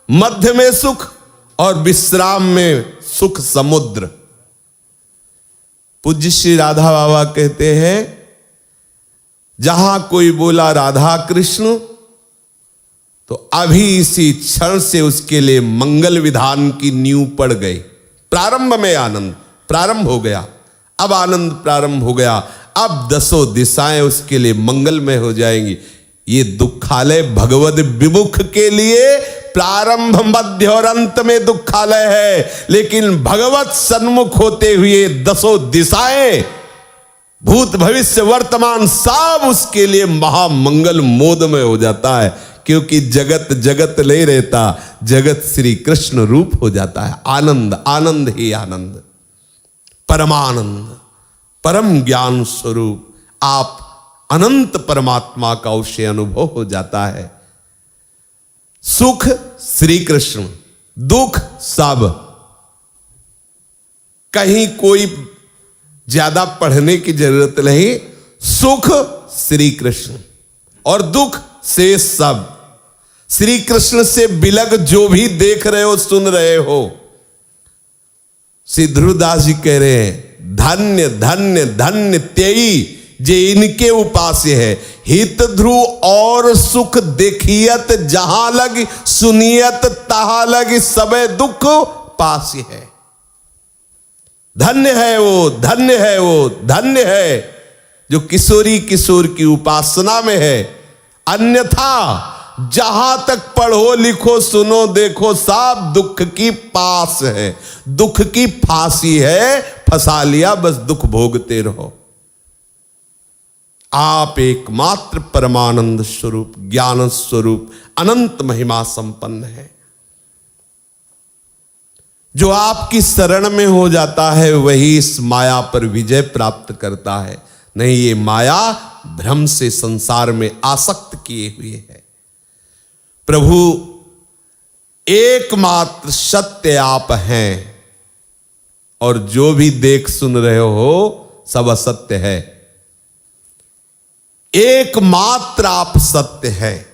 S2: मध्य में सुख और विश्राम में सुख समुद्र। पूज्य श्री राधा बाबा कहते हैं जहां कोई बोला राधा कृष्ण तो अभी इसी क्षण से उसके लिए मंगल विधान की नींव पड़ गई। प्रारंभ में आनंद प्रारंभ हो गया, अब आनंद प्रारंभ हो गया, अब दसों दिशाएं उसके लिए मंगलमय हो जाएंगी। ये दुखालय भगवद विमुख के लिए प्रारंभ मध्य और अंत में दुखालय है, लेकिन भगवत सन्मुख होते हुए दसों दिशाएं भूत भविष्य वर्तमान सब उसके लिए महामंगल मोदमय हो जाता है, क्योंकि जगत जगत ले रहता, जगत श्री कृष्ण रूप हो जाता है। आनंद आनंद ही आनंद, परमानंद, परम ज्ञान स्वरूप, आप अनंत परमात्मा का उसे अनुभव हो जाता है। सुख श्री कृष्ण, दुख सब। कहीं कोई ज्यादा पढ़ने की जरूरत नहीं, सुख श्री कृष्ण और दुख से सब। श्री कृष्ण से बिलग जो भी देख रहे हो सुन रहे हो, श्री ध्रुवदास जी कह रहे हैं धन्य धन्य धन्य त्यई जे इनके उपास्य है। हित ध्रुव और सुख देखियत जहां लग, सुनियत तहां लग, सबे दुख पास्य है। धन्य है वो, धन्य है वो, धन्य है जो किशोरी किशोर की उपासना में है। अन्यथा जहां तक पढ़ो लिखो सुनो देखो सब दुख की पास है, दुख की फांसी है, फंसा लिया बस दुख भोगते रहो। आप एकमात्र परमानंद स्वरूप, ज्ञान स्वरूप, अनंत महिमा संपन्न है। जो आपकी शरण में हो जाता है वही इस माया पर विजय प्राप्त करता है। नहीं, ये माया भ्रम से संसार में आसक्त किए हुए है। प्रभु एकमात्र सत्य आप हैं और जो भी देख सुन रहे हो सब असत्य है। एकमात्र आप सत्य है।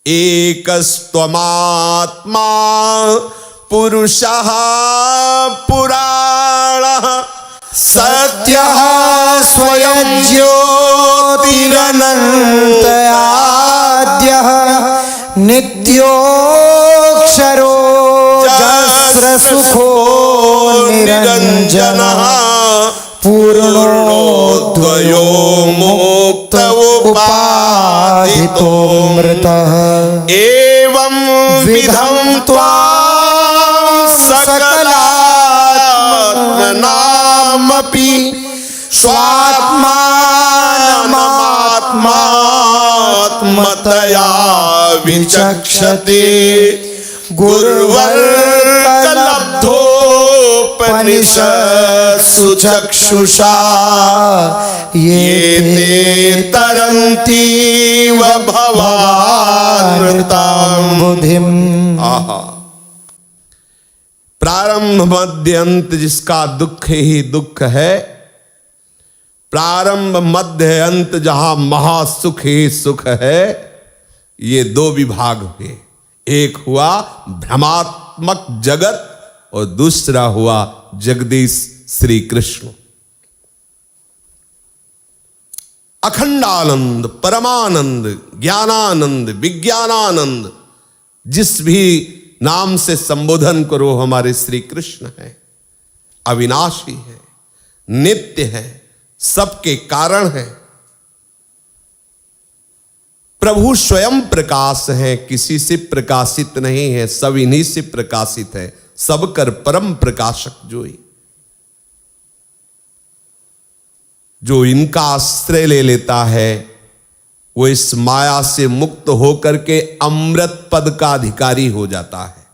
S2: एकस्त्वमात्मा पुरुषः पुराणः
S1: सत्यः स्वयं ज्योतिरनन्तयाद्यः नित्योऽक्षरो जस्रसुखो निरञ्जनः पूर्णोऽद्वयो मुक्त उपाधितो मृतः।
S2: एवं विधं त्वां सकलात्मनामपि स्वात्मानमात्मात्मतया विचक्षते गुरुवर्कलब्धोपनिषत्सु चक्षुषा ये ते तरन्तीव भवामृतां बुद्धिम्। प्रारंभ मध्य अंत जिसका दुख ही दुख है, प्रारंभ मध्य अंत जहां महासुख ही सुख है, ये दो विभाग हुए। एक हुआ भ्रमात्मक जगत और दूसरा हुआ जगदीश श्री कृष्ण। अखंडानंद, परमानंद, ज्ञानानंद, विज्ञानानंद, जिस भी नाम से संबोधन करो हमारे श्री कृष्ण है। अविनाशी है, नित्य है, सबके कारण है। प्रभु स्वयं प्रकाश है, किसी से प्रकाशित नहीं है, सब इन्हीं से प्रकाशित है। सब कर परम प्रकाशक जोई। जो इनका आश्रय ले लेता है वो इस माया से मुक्त होकर के अमृत पद का अधिकारी हो जाता है।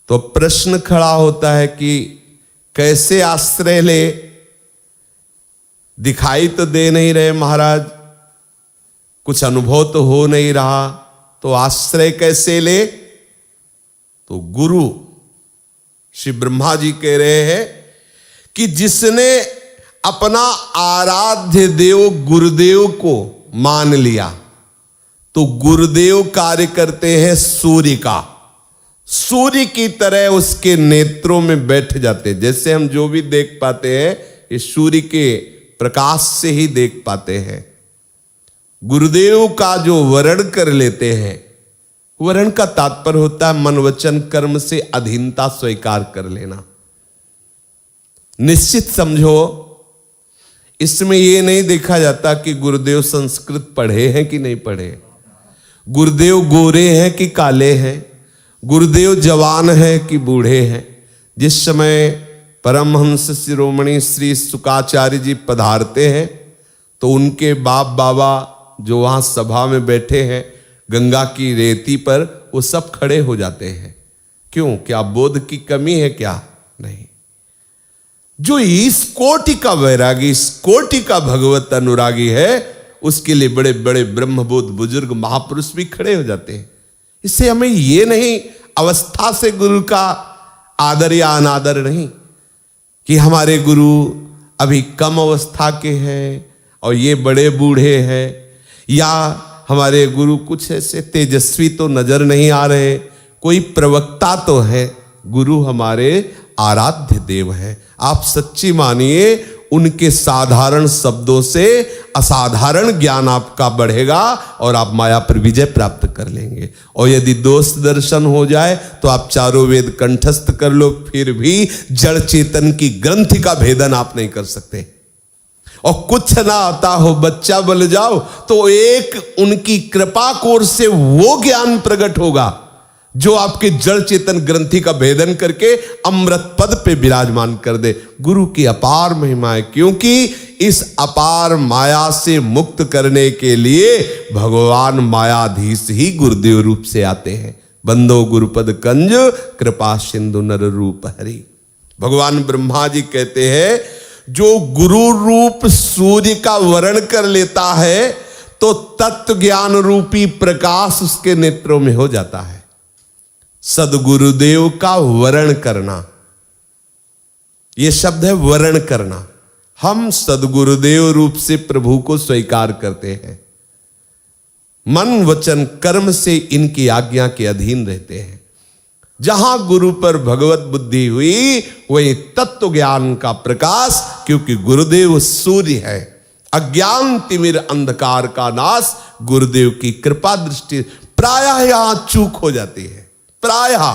S2: तो प्रश्न खड़ा होता है कि कैसे आश्रय ले? दिखाई तो दे नहीं रहे महाराज, कुछ अनुभव तो हो नहीं रहा, तो आश्रय कैसे ले? तो गुरु श्री ब्रह्मा जी कह रहे हैं कि जिसने अपना आराध्य देव गुरुदेव को मान लिया तो गुरुदेव कार्य करते हैं सूर्य का, सूर्य की तरह उसके नेत्रों में बैठ जाते। जैसे हम जो भी देख पाते हैं ये सूर्य के प्रकाश से ही देख पाते हैं। गुरुदेव का जो वरण कर लेते हैं, वरण का तात्पर्य होता है मन वचन कर्म से अधीनता स्वीकार कर लेना। निश्चित समझो, इसमें यह नहीं देखा जाता कि गुरुदेव संस्कृत पढ़े हैं कि नहीं पढ़े, गुरुदेव गोरे हैं कि काले हैं, गुरुदेव जवान है कि बूढ़े हैं। जिस समय परमहंस शिरोमणि श्री शुकाचार्य जी पधारते हैं तो उनके बाप बाबा जो वहां सभा में बैठे हैं गंगा की रेती पर, वो सब खड़े हो जाते हैं। क्यों? क्या बोध की कमी है क्या? नहीं। जो इस कोटि का वैरागी, इस कोटि का भगवत अनुरागी है, उसके लिए बड़े बड़े ब्रह्मबोध बुजुर्ग महापुरुष भी खड़े हो जाते हैं। इससे हमें ये नहीं अवस्था से गुरु का आदर या अनादर नहीं कि हमारे गुरु अभी कम अवस्था के हैं और ये बड़े बूढ़े हैं, या हमारे गुरु कुछ ऐसे तेजस्वी तो नजर नहीं आ रहे, कोई प्रवक्ता तो है। गुरु हमारे आराध्य देव हैं। आप सच्ची मानिए, उनके साधारण शब्दों से असाधारण ज्ञान आपका बढ़ेगा और आप माया पर विजय प्राप्त कर लेंगे। और यदि दोष दर्शन हो जाए तो आप चारों वेद कंठस्थ कर लो, फिर भी जड़ चेतन की ग्रंथि का भेदन आप नहीं कर सकते। और कुछ ना आता हो, बच्चा बन जाओ, तो एक उनकी कृपा कोर से वो ज्ञान प्रकट होगा जो आपके जड़ चेतन ग्रंथि का भेदन करके अमृत पद पे विराजमान कर दे। गुरु की अपार महिमा है, क्योंकि इस अपार माया से मुक्त करने के लिए भगवान मायाधीश ही गुरुदेव रूप से आते हैं। बंदो गुरुपद कंज कृपा सिंधु नर रूप हरि। भगवान ब्रह्मा जी कहते हैं जो गुरु रूप सूर्य का वरण कर लेता है तो तत्व ज्ञान रूपी प्रकाश उसके नेत्रों में हो जाता है। सदगुरुदेव का वरण करना, यह शब्द है वरण करना। हम सदगुरुदेव रूप से प्रभु को स्वीकार करते हैं, मन वचन कर्म से इनकी आज्ञा के अधीन रहते हैं। जहां गुरु पर भगवत बुद्धि हुई वही तत्व ज्ञान का प्रकाश, क्योंकि गुरुदेव सूर्य है। अज्ञान तिमिर अंधकार का नाश गुरुदेव की कृपा दृष्टि। प्रायः यहां चूक हो जाती है, प्रायः,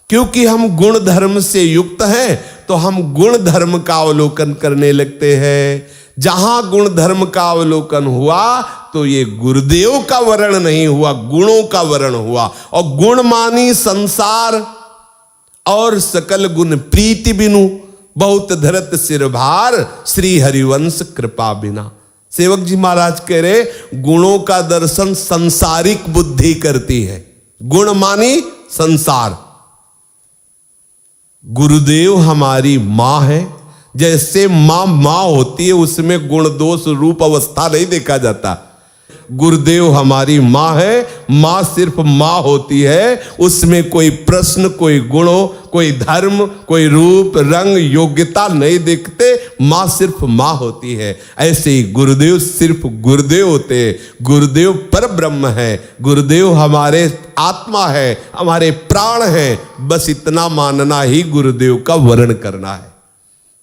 S2: क्योंकि हम गुण धर्म से युक्त हैं तो हम गुण धर्म का अवलोकन करने लगते हैं। जहां गुण धर्म का अवलोकन हुआ तो ये गुरुदेव का वर्ण नहीं हुआ, गुणों का वर्ण हुआ। और गुण मानी संसार और सकल गुण प्रीति बिनु, बहुत धरत सिर भार श्री हरिवंश कृपा बिना। सेवक जी महाराज कह रहे गुणों का दर्शन संसारिक बुद्धि करती है। गुण मानी संसार। गुरुदेव हमारी मां है। जैसे मां होती है उसमें गुण दोष रूप अवस्था नहीं देखा जाता। गुरुदेव हमारी मां है, मां सिर्फ मां होती है, उसमें कोई प्रश्न, कोई गुणों, कोई धर्म, कोई रूप रंग योग्यता नहीं देखते। मां सिर्फ मां होती है। ऐसे ही गुरुदेव सिर्फ गुरुदेव होते हैं। गुरुदेव पर ब्रह्म है, गुरुदेव हमारे आत्मा है, हमारे प्राण है। बस इतना मानना ही गुरुदेव का वर्ण करना है।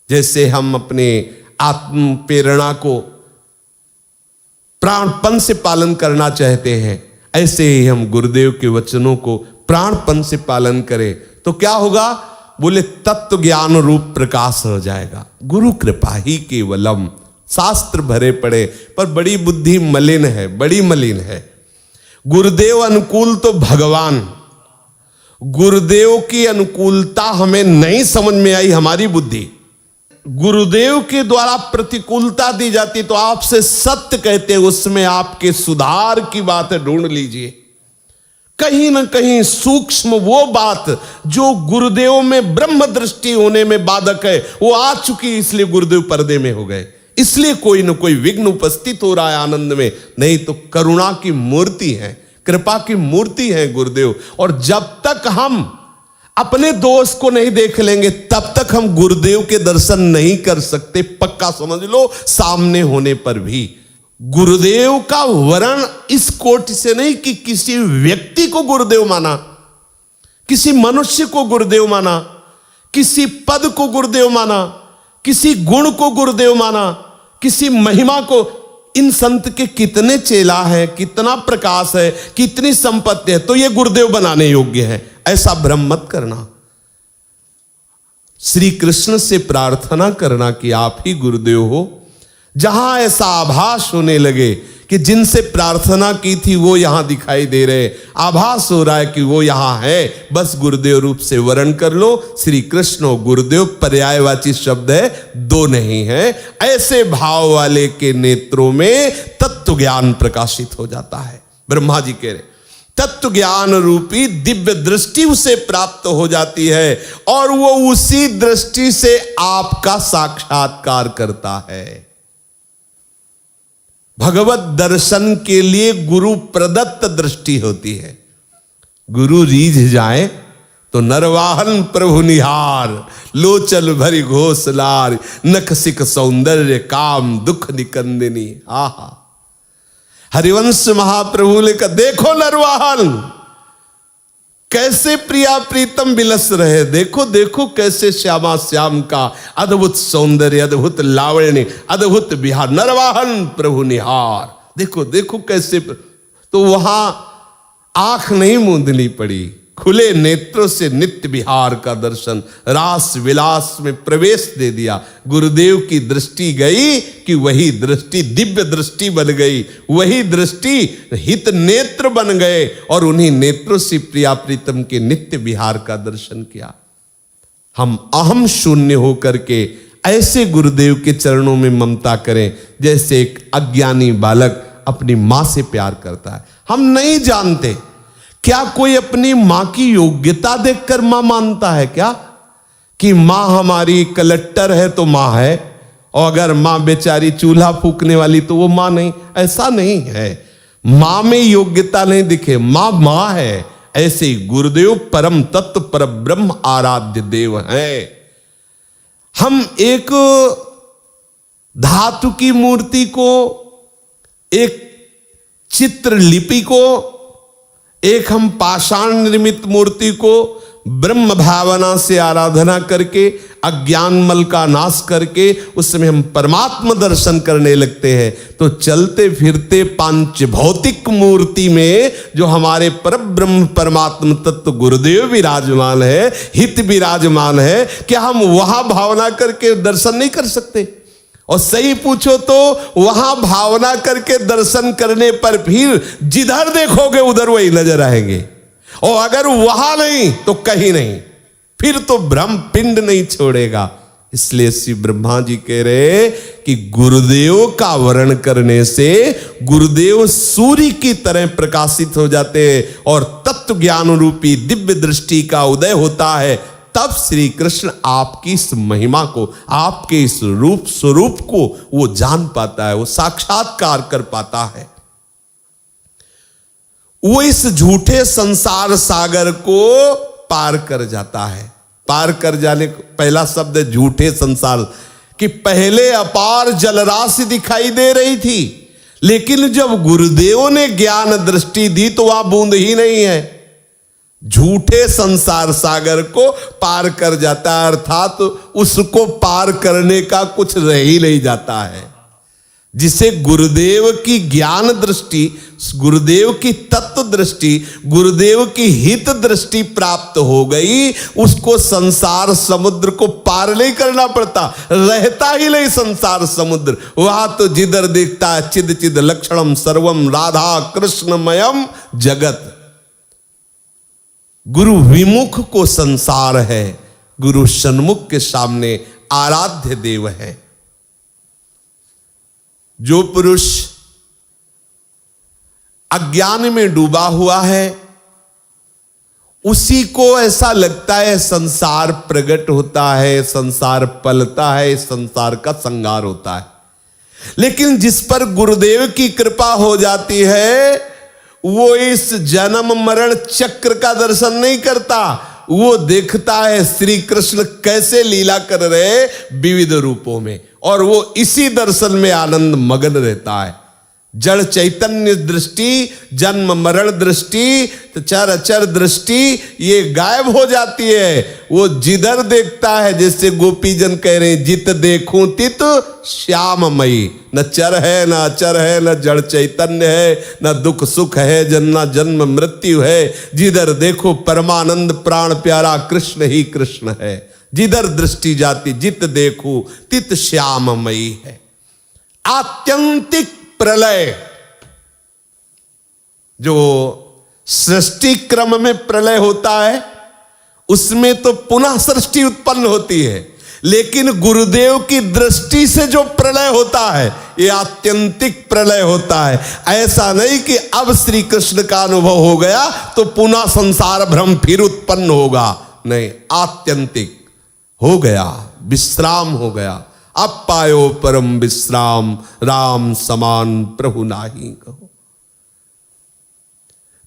S2: जैसे हम अपने आत्म प्रेरणा को प्राणपन से पालन करना चाहते हैं, ऐसे ही हम गुरुदेव के वचनों को प्राणपन से पालन करें तो क्या होगा? बोले तत्व ज्ञान रूप प्रकाश हो जाएगा। गुरु कृपा ही केवलम। शास्त्र भरे पड़े पर बड़ी बुद्धि मलिन है, बड़ी मलिन है। गुरुदेव अनुकूल तो भगवान, गुरुदेव की अनुकूलता हमें नहीं समझ में आई, हमारी बुद्धि। गुरुदेव के द्वारा प्रतिकूलता दी जाती तो आपसे सत्य कहते, उसमें आपके सुधार की बात ढूंढ लीजिए। कहीं ना कहीं सूक्ष्म वो बात जो गुरुदेव में ब्रह्म दृष्टि होने में बाधक है वो आ चुकी, इसलिए गुरुदेव पर्दे में हो गए, इसलिए कोई न कोई विघ्न उपस्थित हो रहा है आनंद में। नहीं तो करुणा की मूर्ति है, कृपा की मूर्ति है गुरुदेव। और जब तक हम अपने दोष को नहीं देख लेंगे तब तक हम गुरुदेव के दर्शन नहीं कर सकते, पक्का समझ लो। सामने होने पर भी गुरुदेव का वर्ण इस कोटि से नहीं कि किसी व्यक्ति को गुरुदेव माना, किसी मनुष्य को गुरुदेव माना, किसी पद को गुरुदेव माना, किसी गुण को गुरुदेव माना, किसी महिमा को। इन संत के कितने चेला है, कितना प्रकाश है, कितनी संपत्ति है, तो ये गुरुदेव बनाने योग्य है, ऐसा भ्रम मत करना। श्री कृष्ण से प्रार्थना करना कि आप ही गुरुदेव हो। जहां ऐसा आभास होने लगे कि जिनसे प्रार्थना की थी वो यहां दिखाई दे रहे, आभास हो रहा है कि वो यहां है, बस गुरुदेव रूप से वर्ण कर लो। श्री कृष्ण और गुरुदेव पर्यायवाची शब्द है, दो नहीं है। ऐसे भाव वाले के नेत्रों में तत्व ज्ञान प्रकाशित हो जाता है। ब्रह्मा जी कह रहे तत्व ज्ञान रूपी दिव्य दृष्टि उसे प्राप्त हो जाती है और वो उसी दृष्टि से आपका साक्षात्कार करता है। भगवत दर्शन के लिए गुरु प्रदत्त दृष्टि होती है। गुरु रीझ जाए तो नरवाहन प्रभु निहार, लोचल भरी घोषलार, नख सिख सौंदर्य काम दुख निकंदिनी। आहा, हरिवंश महाप्रभु ने कहा देखो नरवाहन कैसे प्रिया प्रीतम बिलस रहे, देखो देखो कैसे श्यामा श्याम का अद्भुत सौंदर्य, अद्भुत लावण्य, अद्भुत विहार। नरवाहन प्रभु निहार, देखो देखो कैसे। तो वहां आंख नहीं मूंदनी पड़ी, खुले नेत्रों से नित्य विहार का दर्शन, रास विलास में प्रवेश दे दिया। गुरुदेव की दृष्टि गई कि वही दृष्टि दिव्य दृष्टि बन गई, वही दृष्टि हित नेत्र बन गए और उन्हीं नेत्रों से प्रिया प्रीतम के नित्य विहार का दर्शन किया। हम अहम शून्य होकर के ऐसे गुरुदेव के चरणों में ममता करें जैसे एक अज्ञानी बालक अपनी मां से प्यार करता है। हम नहीं जानते, क्या कोई अपनी मां की योग्यता देखकर मां मानता है क्या कि मां हमारी कलेक्टर है तो मां है, और अगर मां बेचारी चूल्हा फूकने वाली तो वो मां नहीं? ऐसा नहीं है। मां में योग्यता नहीं दिखे, मां मां है। ऐसे ही गुरुदेव परम तत्व पर ब्रह्म आराध्य देव है। हम एक धातु की मूर्ति को, एक चित्रलिपि को, एक हम पाषाण निर्मित मूर्ति को ब्रह्म भावना से आराधना करके अज्ञान मल का नाश करके उसमें हम परमात्मा दर्शन करने लगते हैं, तो चलते फिरते पांच भौतिक मूर्ति में जो हमारे परब्रह्म परमात्मा तत्व गुरुदेव विराजमान है, हित विराजमान है, क्या हम वहां भावना करके दर्शन नहीं कर सकते? और सही पूछो तो वहां भावना करके दर्शन करने पर फिर जिधर देखोगे उधर वही नजर आएंगे, और अगर वहां नहीं तो कहीं नहीं, फिर तो ब्रह्म पिंड नहीं छोड़ेगा। इसलिए श्री ब्रह्मा जी कह रहे कि गुरुदेव का वर्ण करने से गुरुदेव सूर्य की तरह प्रकाशित हो जाते हैं और तत्व ज्ञान रूपी दिव्य दृष्टि का उदय होता है। तब श्री कृष्ण आपकी इस महिमा को, आपके इस रूप स्वरूप को वो जान पाता है, वो साक्षात्कार कर पाता है। वो इस झूठे संसार सागर को पार कर जाता है। पार कर जाने को पहला शब्द है झूठे संसार, कि पहले अपार जलराशि दिखाई दे रही थी, लेकिन जब गुरुदेव ने ज्ञान दृष्टि दी तो वहां बूंद ही नहीं है। झूठे संसार सागर को पार कर जाता है, अर्थात उसको पार करने का कुछ रह ही नहीं जाता है। जिसे गुरुदेव की ज्ञान दृष्टि, गुरुदेव की तत्व दृष्टि, गुरुदेव की हित दृष्टि प्राप्त हो गई, उसको संसार समुद्र को पार नहीं करना पड़ता, रहता ही नहीं संसार समुद्र। वहां तो जिधर देखता है चिद चिद लक्षणम सर्वम राधा कृष्णमयम जगत। गुरु विमुख को संसार है, गुरु सन्मुख के सामने आराध्य देव है। जो पुरुष अज्ञान में डूबा हुआ है उसी को ऐसा लगता है संसार प्रकट होता है, संसार पलता है, संसार का संगार होता है। लेकिन जिस पर गुरुदेव की कृपा हो जाती है वो इस जन्म मरण चक्र का दर्शन नहीं करता, वो देखता है श्री कृष्ण कैसे लीला कर रहे विविध रूपों में, और वो इसी दर्शन में आनंद मगन रहता है। जड़ चैतन्य दृष्टि, जन्म मरण दृष्टि, चर अचर दृष्टि ये गायब हो जाती है। वो जिधर देखता है, जैसे गोपी जन कह रहे हैं, जित देखूं तित श्याममयी, न चर है न अचर है, न जड़ चैतन्य है, न दुख सुख है, न जन्म मृत्यु है। जिधर देखो परमानंद प्राण प्यारा कृष्ण ही कृष्ण है। जिधर दृष्टि जाती जित देखूं तित श्याममयी है। आत्यंतिक प्रलय, जो सृष्टि क्रम में प्रलय होता है उसमें तो पुनः सृष्टि उत्पन्न होती है, लेकिन गुरुदेव की दृष्टि से जो प्रलय होता है ये आत्यंतिक प्रलय होता है। ऐसा नहीं कि अब श्री कृष्ण का अनुभव हो गया तो पुनः संसार भ्रम फिर उत्पन्न होगा, नहीं, आत्यंतिक हो गया, विश्राम हो गया। अब पायो परम विश्राम, राम समान प्रभु नाही कहो।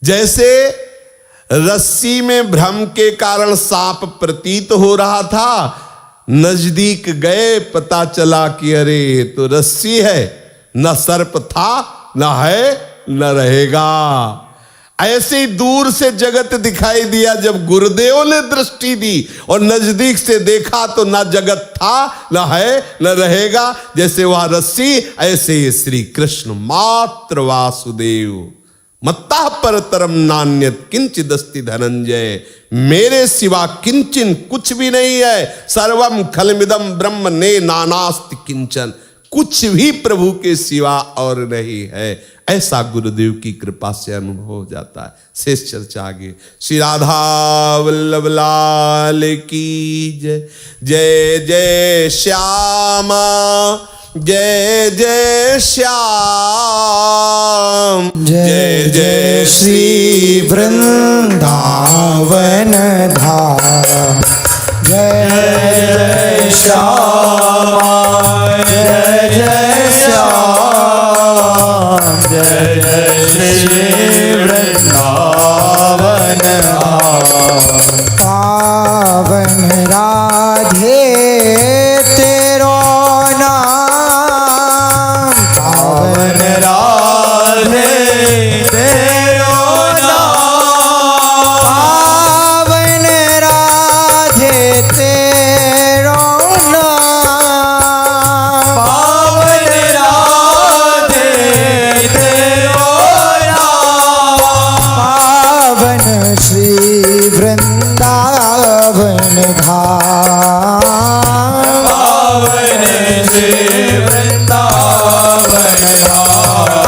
S2: जैसे रस्सी में भ्रम के कारण सांप प्रतीत हो रहा था, नजदीक गए पता चला कि अरे तो रस्सी है, न सर्प था, न है, न रहेगा। ऐसे ही दूर से जगत दिखाई दिया, जब गुरुदेव ने दृष्टि दी और नजदीक से देखा तो ना जगत था, न है, न रहेगा। जैसे वह रस्सी, ऐसे ही श्री कृष्ण मात्र वासुदेव। मत्ता परतरम नान्यत किंचिदस्ति धनंजय, मेरे सिवा किंचन कुछ भी नहीं है। सर्वम खलमिदम ब्रह्म ने नानास्ति किंचन, कुछ भी प्रभु के सिवा और नहीं है। ऐसा गुरुदेव की कृपा से अनुभव हो जाता है। शेष चर्चा आगे। श्री राधा वल्लभ लाल की जय। जय जय श्यामा, जय जय श्याम,
S1: जय जय श्री वृंदावन धाम। जय जय श्यामा, जय जय श्याम, जय जय श्री वृंदावन धाम। पावन राधे तेरो नाम, पावन राधे तेरो नाम, पावन राधे तेरो नाम, पावन राधे तेरो नाम। पावन श्री वृंदावन धाम, पावन श्री वृंदावन धाम।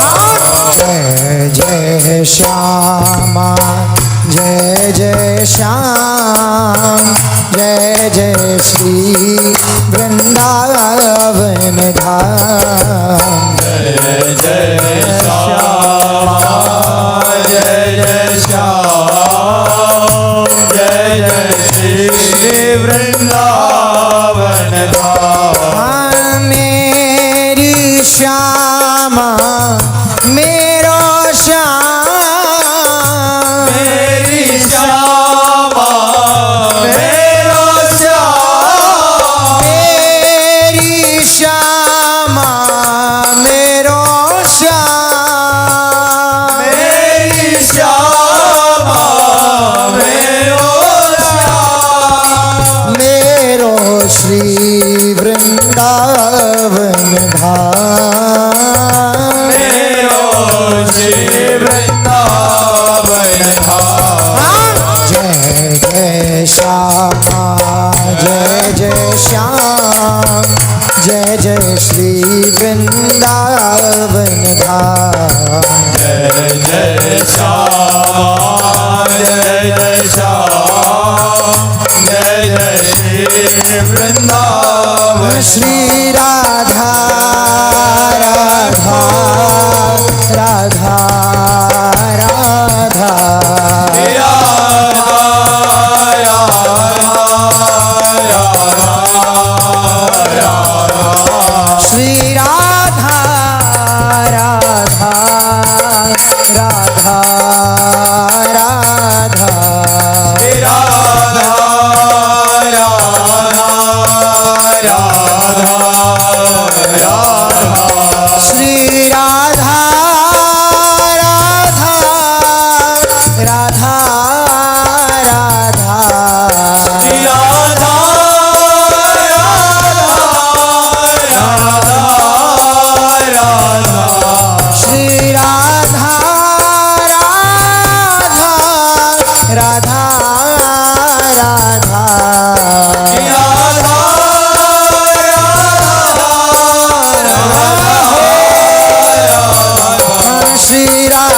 S1: जय जय श्यामा, जय जय श्याम, जय जय श्री वृंदावन धाम। जय जय श्यामा, जय जय श्याम, जय जय श्री वृंदावन धाम। मेरी श्यामा मेरो श्याम, मेरी श्यामा मेरो श्याम, मेरी श्यामा मेरो श्याम, मेरी श्यामा मेरो श्याम। मेरो श्री वृंदावन धाम, मेरो श्री वृंदावन धाम। जय जय श्यामा, जय जय श्याम, जय जय श्री वृंदावन धाम। जय जय श्यामा, जय जय श्याम, जय जय
S3: श्री वृंदावन
S1: श्री राधा राधा राधा राधा श्री राधा राधा राधा राधा श्री राधा राधा राधा राधा श्री राधा राधा राधा श्री राधा राधा श्री राधा राधा राधा राधा राधा राधा श्री राधा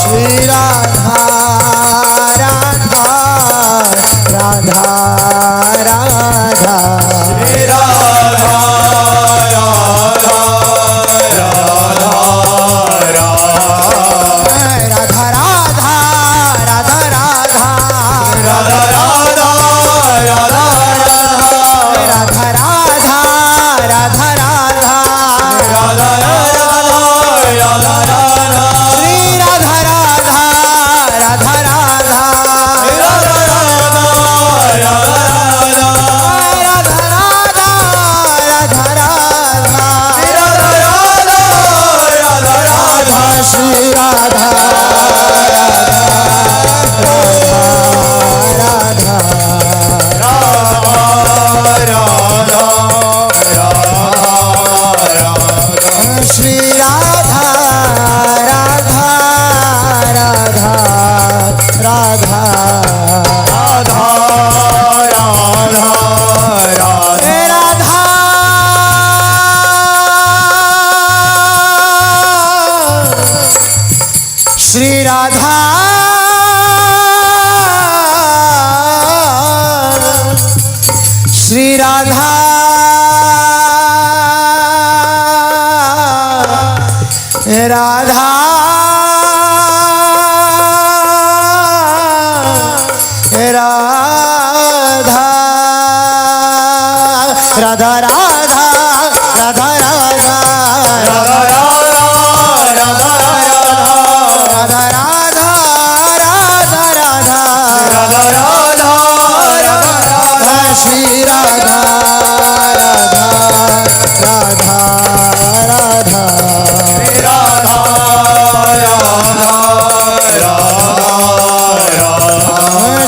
S1: श्री राधा राधा राधा राधा राधा श्री राधा श्री राधा राधा राधा राधा राधा श्री राधा राधा राधा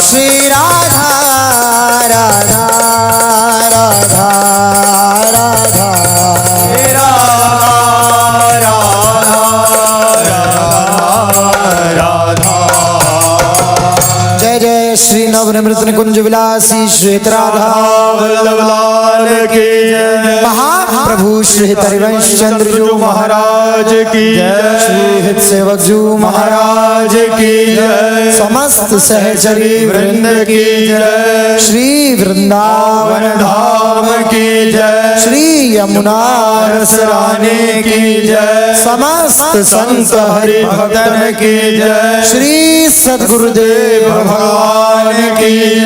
S1: श्री राधा राधा राधा जय जय श्री नवनिमृत कुंज विलासी श्वेत राधा
S3: वल्लभ लाल की जय।
S1: महाप्रभु श्री हरिवंश चंद्र जी
S3: महाराज की जय।
S1: श्री हित सेवक जी
S3: महाराज की जय।
S1: समस्त सहचरी
S3: वृंद की जय।
S1: श्री वृंदावन
S3: धाम की जय।
S1: श्री यमुना
S3: रस रानी की जय।
S1: समस्त संत
S3: हरि भक्तन की जय।
S1: श्री सद्गुरुदेव
S3: भगवान की